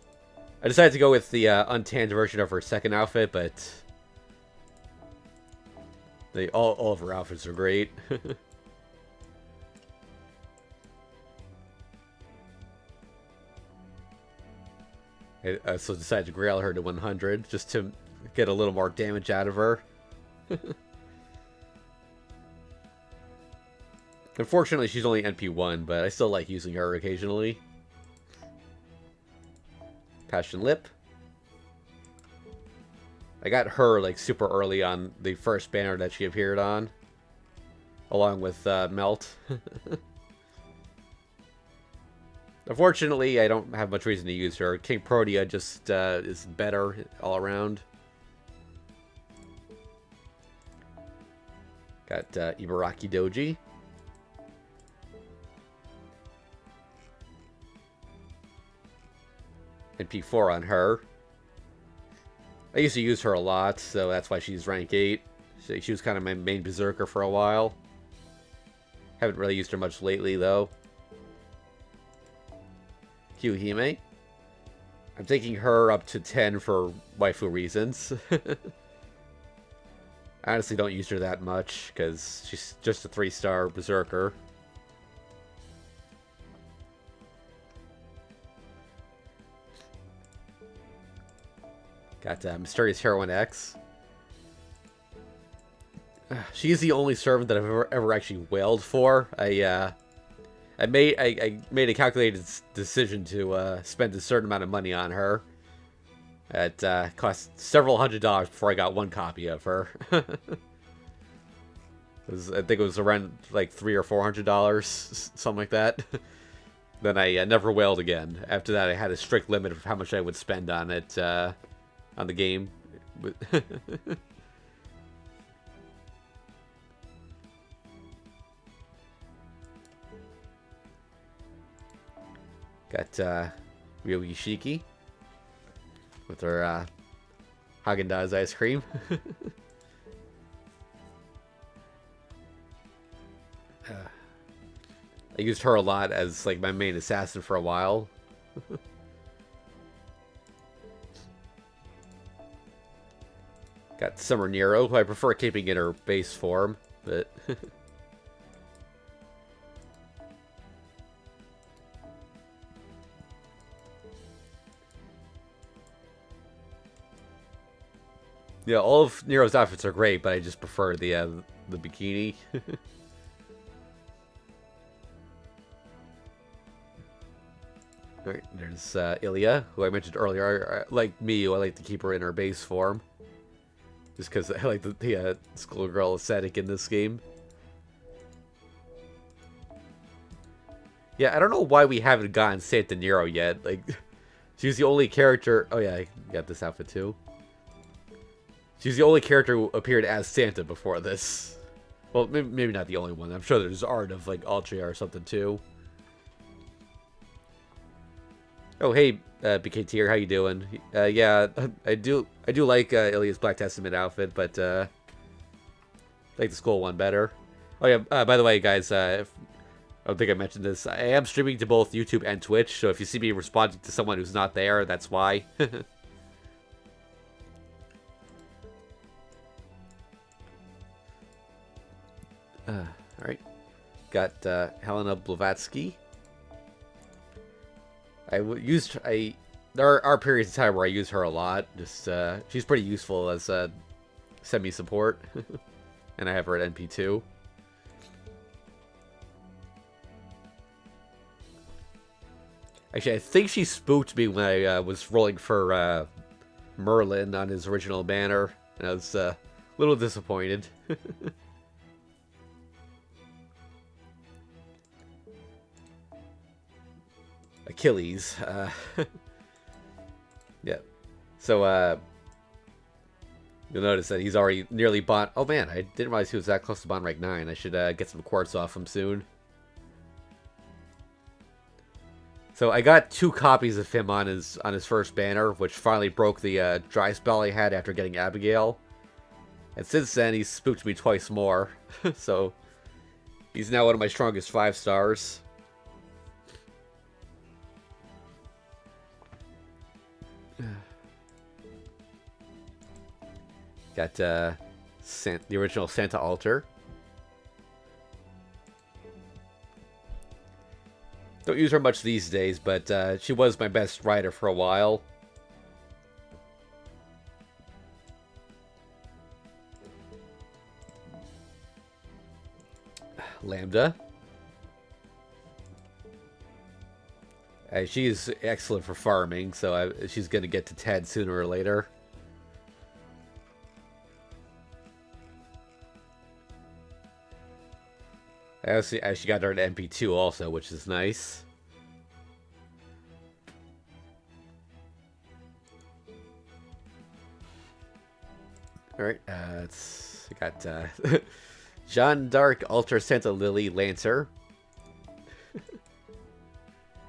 I decided to go with the untanned version of her second outfit, but all of her outfits are great. I also decided to grail her to 100 just to get a little more damage out of her. Unfortunately, she's only NP1, but I still like using her occasionally. Passion Lip. I got her like super early on the first banner that she appeared on, along with Melt. Unfortunately, I don't have much reason to use her. King Protea just is better all around. Got Ibaraki Doji. NP4 on her. I used to use her a lot, so that's why she's rank 8. She was kind of my main berserker for a while. Haven't really used her much lately, though. Kyuhime. I'm taking her up to 10 for waifu reasons. I honestly don't use her that much, because she's just a 3-star berserker. Got Mysterious Heroine X. She's the only servant that I've ever actually wailed for. I made a calculated decision to spend a certain amount of money on her. It cost several $100s before I got one copy of her. I think it was around like $300 or $400, something like that. Then I never wailed again. After that, I had a strict limit of how much I would spend on it. On the game. Got Ryogi Shiki with her Haagen-Dazs ice cream. I used her a lot as like my main assassin for a while. Got Summer Nero, who I prefer keeping in her base form. but yeah, all of Nero's outfits are great, but I just prefer the bikini. Alright, there's Ilya, who I mentioned earlier. Like me, I like to keep her in her base form. Just because I like the schoolgirl aesthetic in this game. Yeah, I don't know why we haven't gotten Santa Nero yet. Like, she's the only character... Oh yeah, I got this outfit too. She's the only character who appeared as Santa before this. Well, maybe not the only one. I'm sure there's art of, like, Altria or something too. Oh, hey, BKT, how you doing? Yeah, I do like Ilya's Black Testament outfit, but I like the school one better. Oh yeah, by the way, guys, I don't think I mentioned this. I am streaming to both YouTube and Twitch, so if you see me responding to someone who's not there, that's why. Alright. Got Helena Blavatsky. There are periods of time where I use her a lot. Just she's pretty useful as semi-support, and I have her at NP2. Actually, I think she spooked me when I was rolling for Merlin on his original banner, and I was a little disappointed. Achilles. Yeah. So, you'll notice that he's already nearly bought... Oh man, I didn't realize he was that close to bond rank 9. I should get some quartz off him soon. So I got 2 copies of him on his first banner, which finally broke the dry spell I had after getting Abigail. And since then, he's spooked me twice more. So, he's now one of my strongest 5 stars. Got the original Santa altar. Don't use her much these days, but she was my best rider for a while. Lambda. She's excellent for farming, so she's going to get to 10 sooner or later. I actually got her at MP2 also, which is nice. Alright, I got Jeanne d'Arc, Altar Santa Lily, Lancer.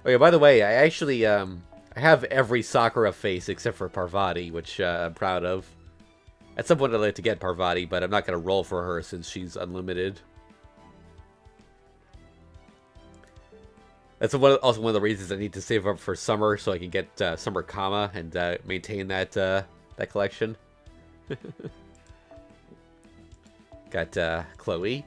Oh yeah, by the way, I actually I have every Sakura face except for Parvati, which I'm proud of. At some point I'd like to get Parvati, but I'm not going to roll for her since she's unlimited. That's also one of the reasons I need to save up for summer so I can get Summer Kama and maintain that collection. Got Chloe.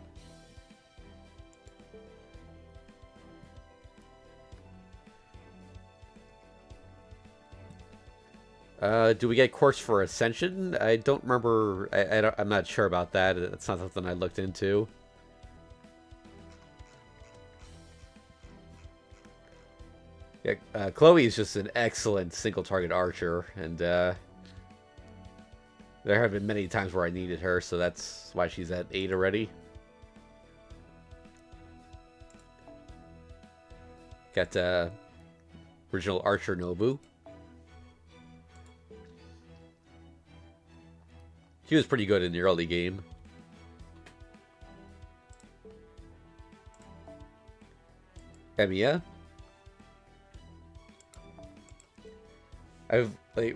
Do we get quartz for Ascension? I don't remember. I'm not sure about that. It's not something I looked into. Yeah, Chloe is just an excellent single-target archer, and there have been many times where I needed her, so that's why she's at 8 already. Got original archer Nobu. He was pretty good in the early game. Emiya.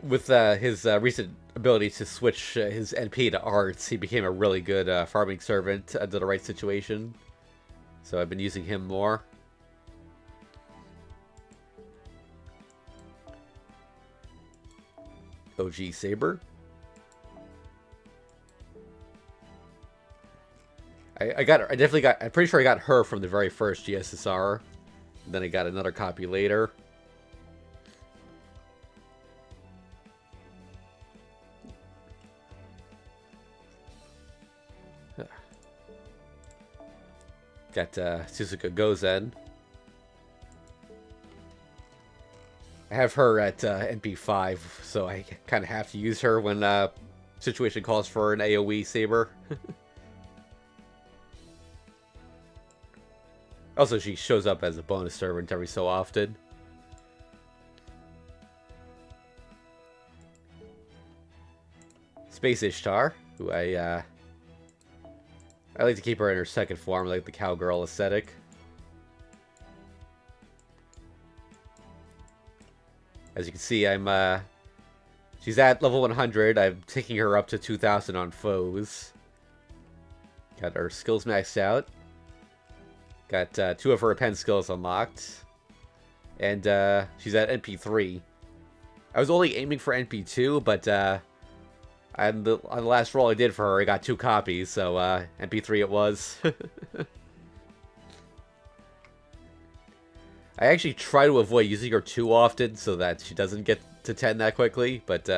With his recent ability to switch his NP to arts, he became a really good farming servant under the right situation. So I've been using him more. OG Saber. I definitely got, I'm pretty sure I got her from the very first GSSR. Then I got another copy later. Got Suzuka Gozen. I have her at NP5, so I kind of have to use her when situation calls for an AoE saber. Also, she shows up as a bonus servant every so often. Space Ishtar, who I like to keep her in her second form, like the cowgirl aesthetic. As you can see, she's at level 100. I'm taking her up to 2,000 on foes. Got her skills maxed out. Got 2 of her pen skills unlocked. And she's at NP3. I was only aiming for NP2, but on the last roll I did for her, I got 2 copies, so NP3 it was. I actually try to avoid using her too often so that she doesn't get to 10 that quickly, but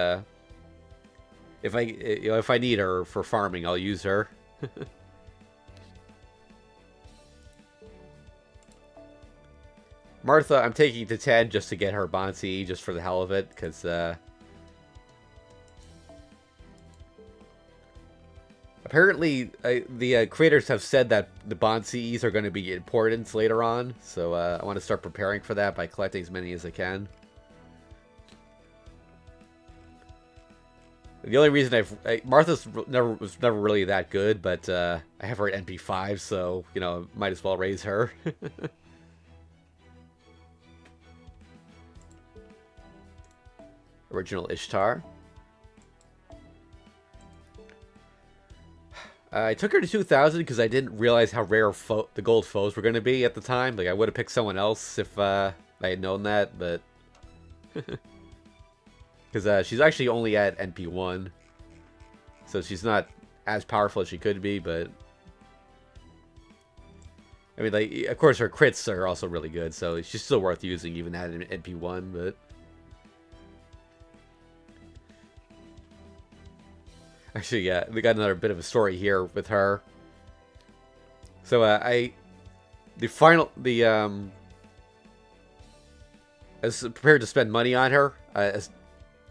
if I need her for farming, I'll use her. Martha, I'm taking to 10 just to get her Bonsi, just for the hell of it, because apparently the creators have said that the Bonsis are going to be important later on, so I want to start preparing for that by collecting as many as I can. The only reason Martha's was never really that good, but I have her at NP5, so you know, might as well raise her. Original Ishtar. I took her to 2,000 because I didn't realize how rare the gold foes were going to be at the time. Like, I would have picked someone else if I had known that, but... Because she's actually only at NP1. So she's not as powerful as she could be, but... I mean, like, of course her crits are also really good, so she's still worth using even at NP1, but... Actually, yeah, we got another bit of a story here with her. So, I was prepared to spend money on her. I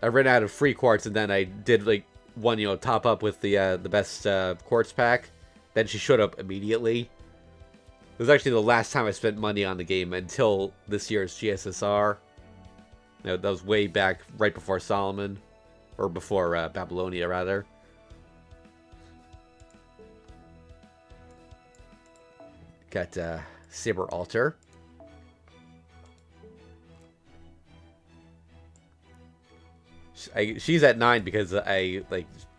ran out of free quartz, and then I did, like, one, you know, top up with the best quartz pack. Then she showed up immediately. It was actually the last time I spent money on the game until this year's GSSR. You know, that was way back, right before Solomon. Or before Babylonia, rather. Got Saber Altar. She's at 9 because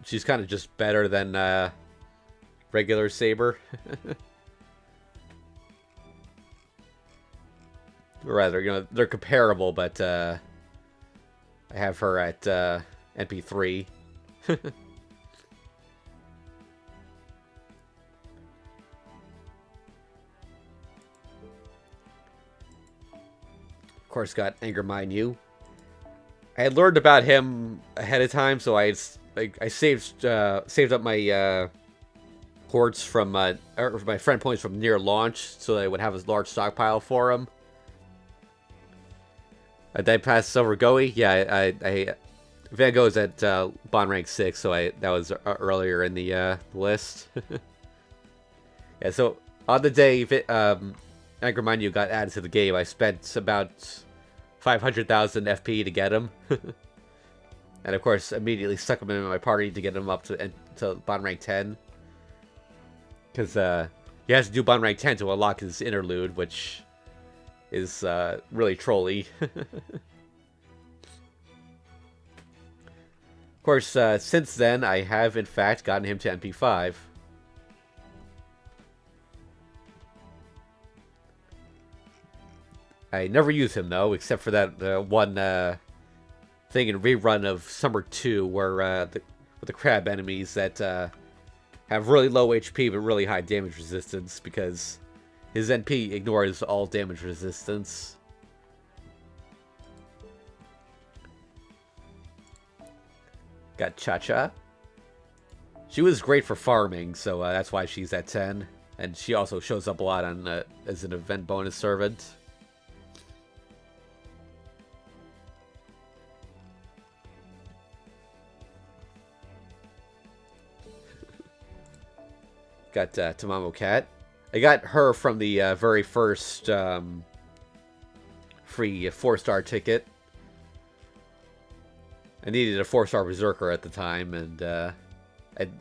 she's kind of just better than regular Saber. Or rather, you know, they're comparable, but I have her at NP3. Of course, got Anger Minyu. I had learned about him ahead of time, so I saved up my quartz from or my friend points from near launch, so that I would have a large stockpile for him. Did I pass over Goey? Yeah, Van Gogh's at bond rank 6, so that was earlier in the list. Yeah, so on the day Anger Minyu got added to the game, I spent about 500,000 FP to get him. And of course, immediately stuck him in my party to get him up to bond rank 10. Because he has to do bond rank 10 to unlock his interlude, which is really trolly. Of course, since then, I have in fact gotten him to NP5. I never use him, though, except for that one thing in rerun of Summer 2, where with the crab enemies that have really low HP but really high damage resistance because his NP ignores all damage resistance. Got Cha-Cha. She was great for farming, so that's why she's at 10. And she also shows up a lot on as an event bonus servant. Got Tamamo Cat. I got her from the very first free 4-star ticket. I needed a 4-star Berserker at the time, and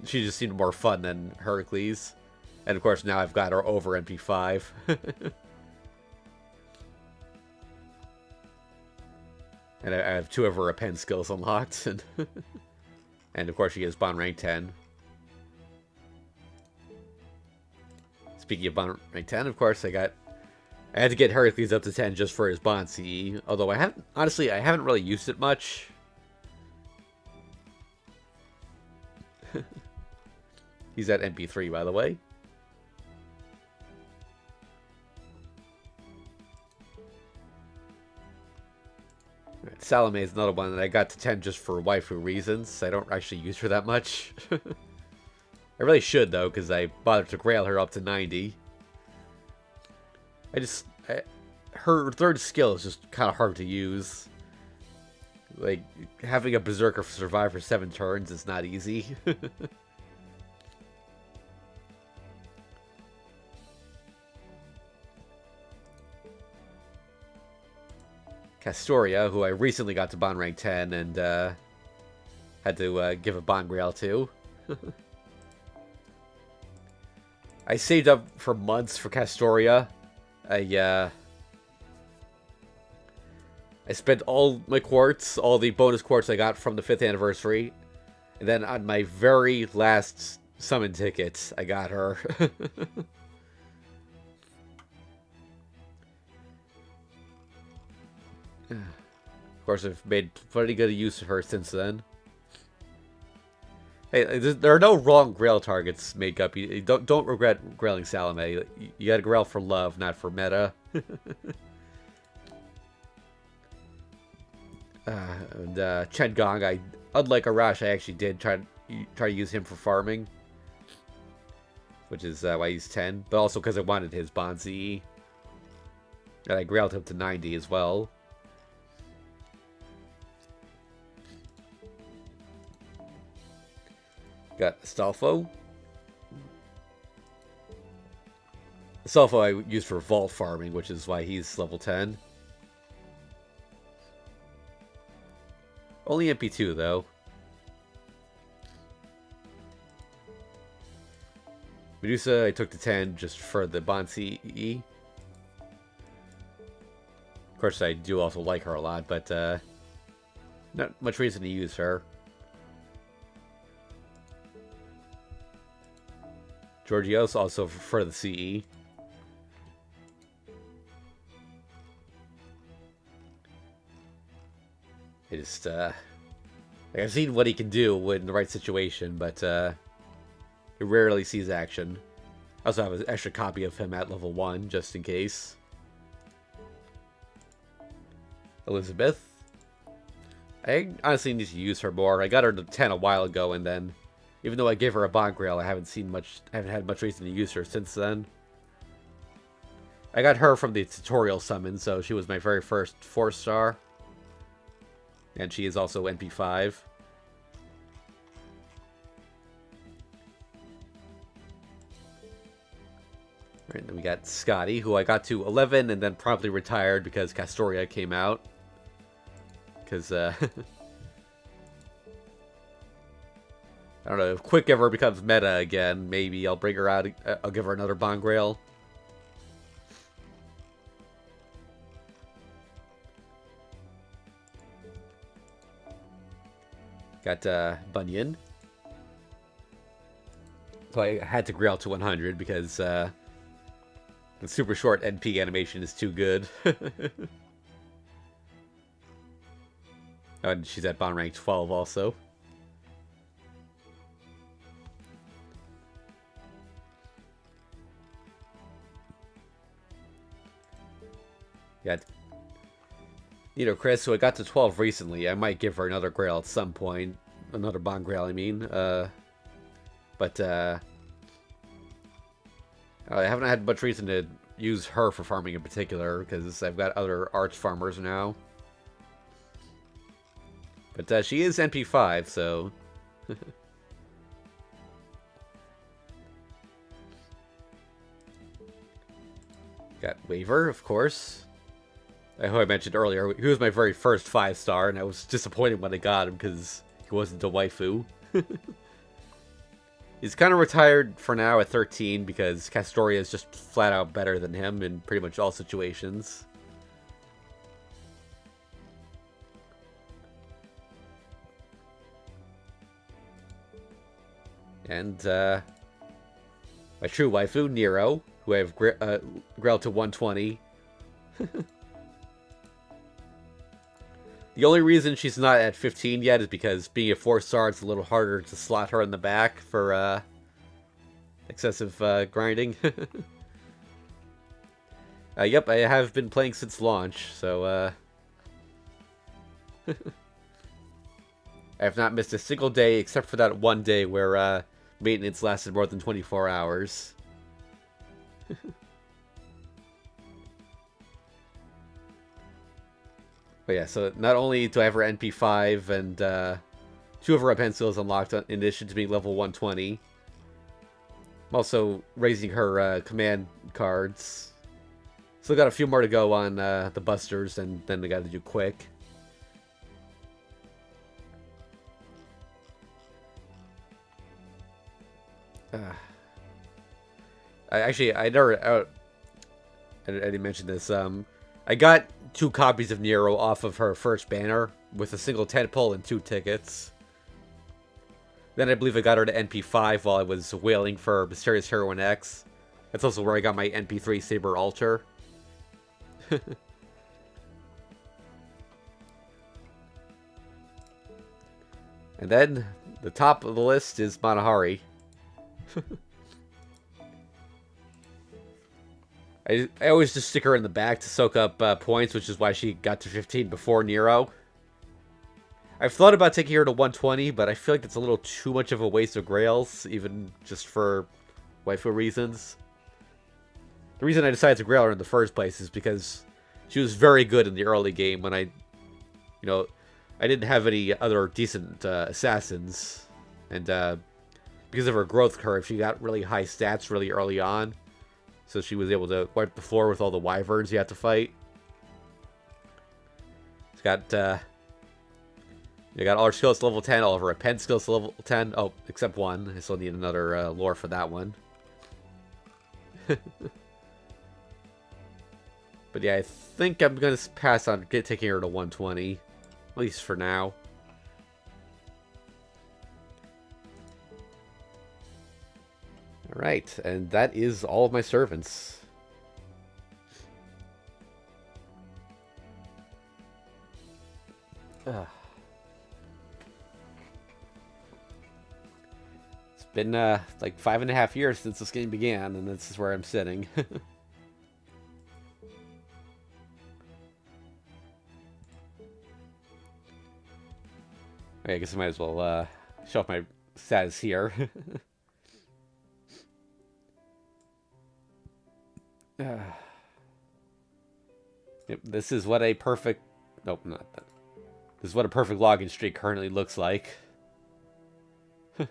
she just seemed more fun than Heracles. And of course, now I've got her over MP5. And I have 2 of her append skills unlocked. And of course, she is Bond rank 10. Speaking of Bond rank 10, of course, I had to get Heracles up to 10 just for his Bond CE. Although I haven't really used it much. He's at MP3, by the way. Right, Salome is another one that I got to 10 just for waifu reasons. I don't actually use her that much. I really should, though, because I bothered to grail her up to 90. Her third skill is just kind of hard to use. Like, having a Berserker survive for 7 turns is not easy. Castoria, who I recently got to Bond rank 10 and had to give a Bond Grail to. I saved up for months for Castoria. I spent all my quartz, all the bonus quartz I got from the 5th anniversary. And then on my very last summon ticket, I got her. Of course, I've made pretty good use of her since then. Hey, there are no wrong Grail targets, Makeup. You don't regret grailing Salome. You gotta grail for love, not for meta. And Chen Gong, unlike Arash, I actually did try to use him for farming, which is why he's 10. But also because I wanted his Bond CE, and I grailed him to 90 as well. Got Astolfo. Astolfo I used for vault farming, which is why he's level 10. Only MP2, though. Medusa I took to 10 just for the Bond CE. Of course, I do also like her a lot, but not much reason to use her. Georgios also for the CE. I just, I've seen what he can do in the right situation, but he rarely sees action. I also have an extra copy of him at level 1, just in case. Elizabeth. I honestly need to use her more. I got her to 10 a while ago, and then even though I gave her a Bond Grail, I haven't had much reason to use her since then. I got her from the tutorial summon, so she was my very first 4-star. And she is also NP5. Alright, then we got Scotty, who I got to 11 and then promptly retired because Castoria came out. Because, I don't know, if Quick ever becomes meta again, maybe I'll bring her out, I'll give her another Bond Grail. Got Bunyan. So I had to grail to 100 because the super short NP animation is too good. And she's at Bond rank 12 also. Yeah. You know, Chris, who I got to 12 recently, I might give her another Grail at some point. Another Bond Grail, I mean. But I haven't had much reason to use her for farming in particular, because I've got other arch farmers now. But she is NP5, so... Got Waver, of course. Who I mentioned earlier, he was my very first 5-star, and I was disappointed when I got him because he wasn't a waifu. He's kind of retired for now at 13 because Castoria is just flat out better than him in pretty much all situations. And my true waifu, Nero, who I have grailed to 120. The only reason she's not at 15 yet is because being a 4-star, it's a little harder to slot her in the back for excessive grinding. Yep, I have been playing since launch, so I have not missed a single day except for that one day where maintenance lasted more than 24 hours. But yeah, so not only do I have her NP5 and 2 of her pencils unlocked in addition to being level 120, I'm also raising her command cards. Still got a few more to go on the busters, and then they got to do quick. I didn't mention this. I got 2 copies of Nero off of her first banner with a single tentpole and 2 tickets. Then I believe I got her to NP5 while I was whaling for Mysterious Heroine X. That's also where I got my NP3 Saber Altar. And then the top of the list is Manahari. I always just stick her in the back to soak up points, which is why she got to 15 before Nero. I've thought about taking her to 120, but I feel like it's a little too much of a waste of grails, even just for waifu reasons. The reason I decided to grail her in the first place is because she was very good in the early game when I didn't have any other decent assassins. And because of her growth curve, she got really high stats really early on. So she was able to wipe the floor with all the wyverns you have to fight. She's got all her skills to level 10, all of her pen skills to level 10. Oh, except one. I still need another lore for that one. But yeah, I think I'm going to pass on taking her to 120. At least for now. Alright, and that is all of my servants. It's been like 5.5 years since this game began, and this is where I'm sitting. Okay, I guess I might as well show off my status here. Yep, this is what a perfect... Nope, not that. This is what a perfect login streak currently looks like. Let's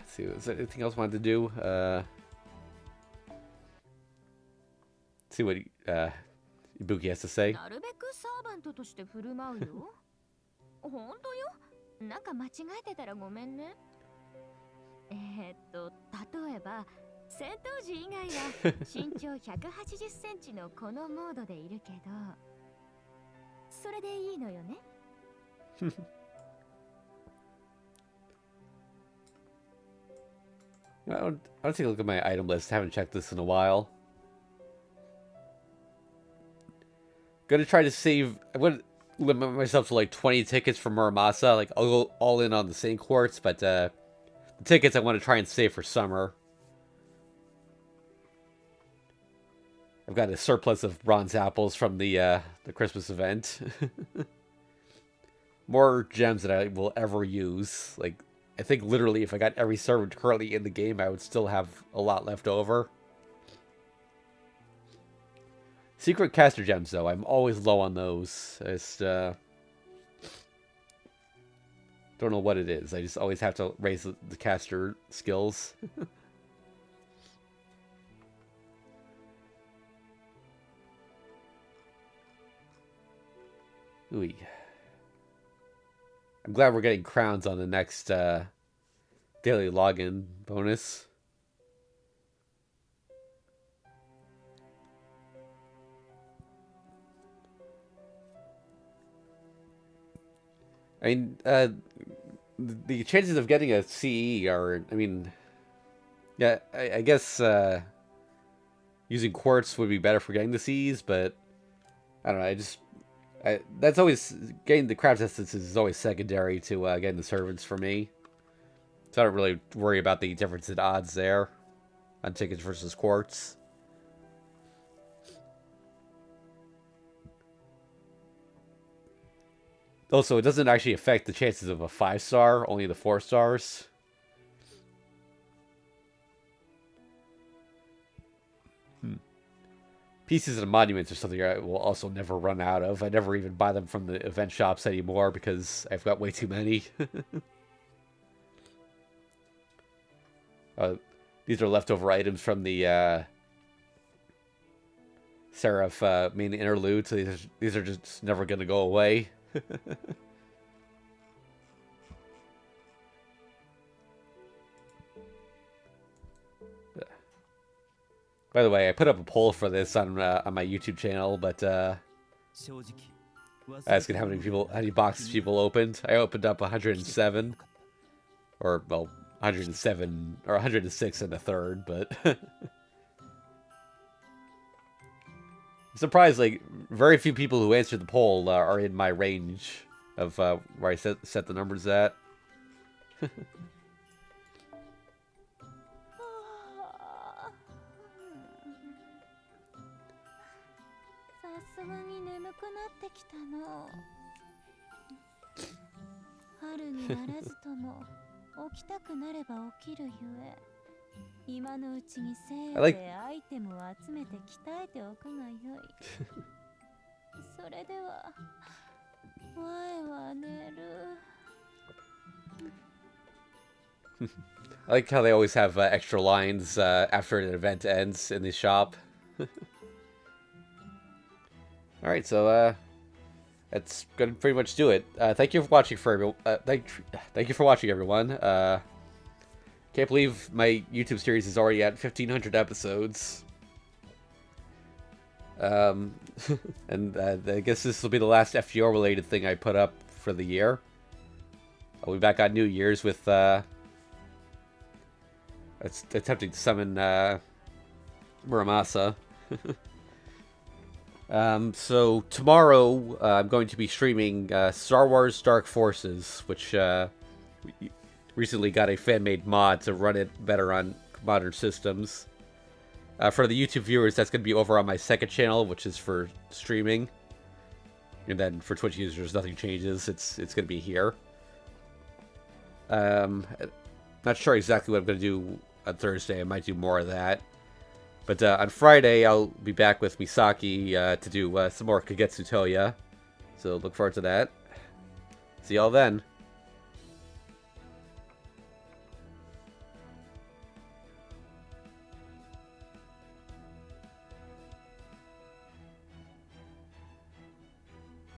see, is there anything else I wanted to do? Let's see what Ibuki has to say. 本当よ。なんか間違えてたらごめんね。例えば戦闘時以外は身長180センチのこのモードでいるけど、それでいいのよね。I'll take a look at my item list. I haven't checked this in a while. Gonna try to save. limit myself to like 20 tickets for Muramasa. Like, I'll go all in on the same courts, but the tickets I want to try and save for summer. I've got a surplus of bronze apples from the Christmas event. More gems than I will ever use. Like, I think literally if I got every servant currently in the game, I would still have a lot left over. Secret caster gems, though, I'm always low on those. I just, don't know what it is. I just always have to raise the caster skills. Ooh. I'm glad we're getting crowns on the next daily login bonus. I mean, the chances of getting a CE are, I mean, yeah, I guess using quartz would be better for getting the Cs, but I don't know, that's always, getting the craft essences is always secondary to getting the servants for me. So I don't really worry about the difference in odds there on tickets versus quartz. Also, it doesn't actually affect the chances of a 5-star, only the 4 stars. Pieces and monuments are something I will also never run out of. I never even buy them from the event shops anymore because I've got way too many. These are leftover items from the Seraph main interlude, so these are just never going to go away. By the way, I put up a poll for this on my YouTube channel, but asking how many boxes people opened. I opened up 107, or well, 107 or 106 in the third, but I'm surprised like very few people who answered the poll are in my range of where I set the numbers at. I like I like how they always have extra lines after an event ends in the shop. Alright, so that's gonna pretty much do it. Thank you for watching thank you for watching, everyone. Can't believe my YouTube series is already at 1,500 episodes. And I guess this will be the last FGO related thing I put up for the year. I'll be back on New Year's with attempting to summon Muramasa. So tomorrow I'm going to be streaming Star Wars Dark Forces, which recently got a fan-made mod to run it better on modern systems. For the YouTube viewers, that's going to be over on my second channel, which is for streaming. And then for Twitch users, nothing changes. It's going to be here. Not sure exactly what I'm going to do on Thursday. I might do more of that. But on Friday, I'll be back with Misaki to do some more Kagetsu Toya. So look forward to that. See y'all then.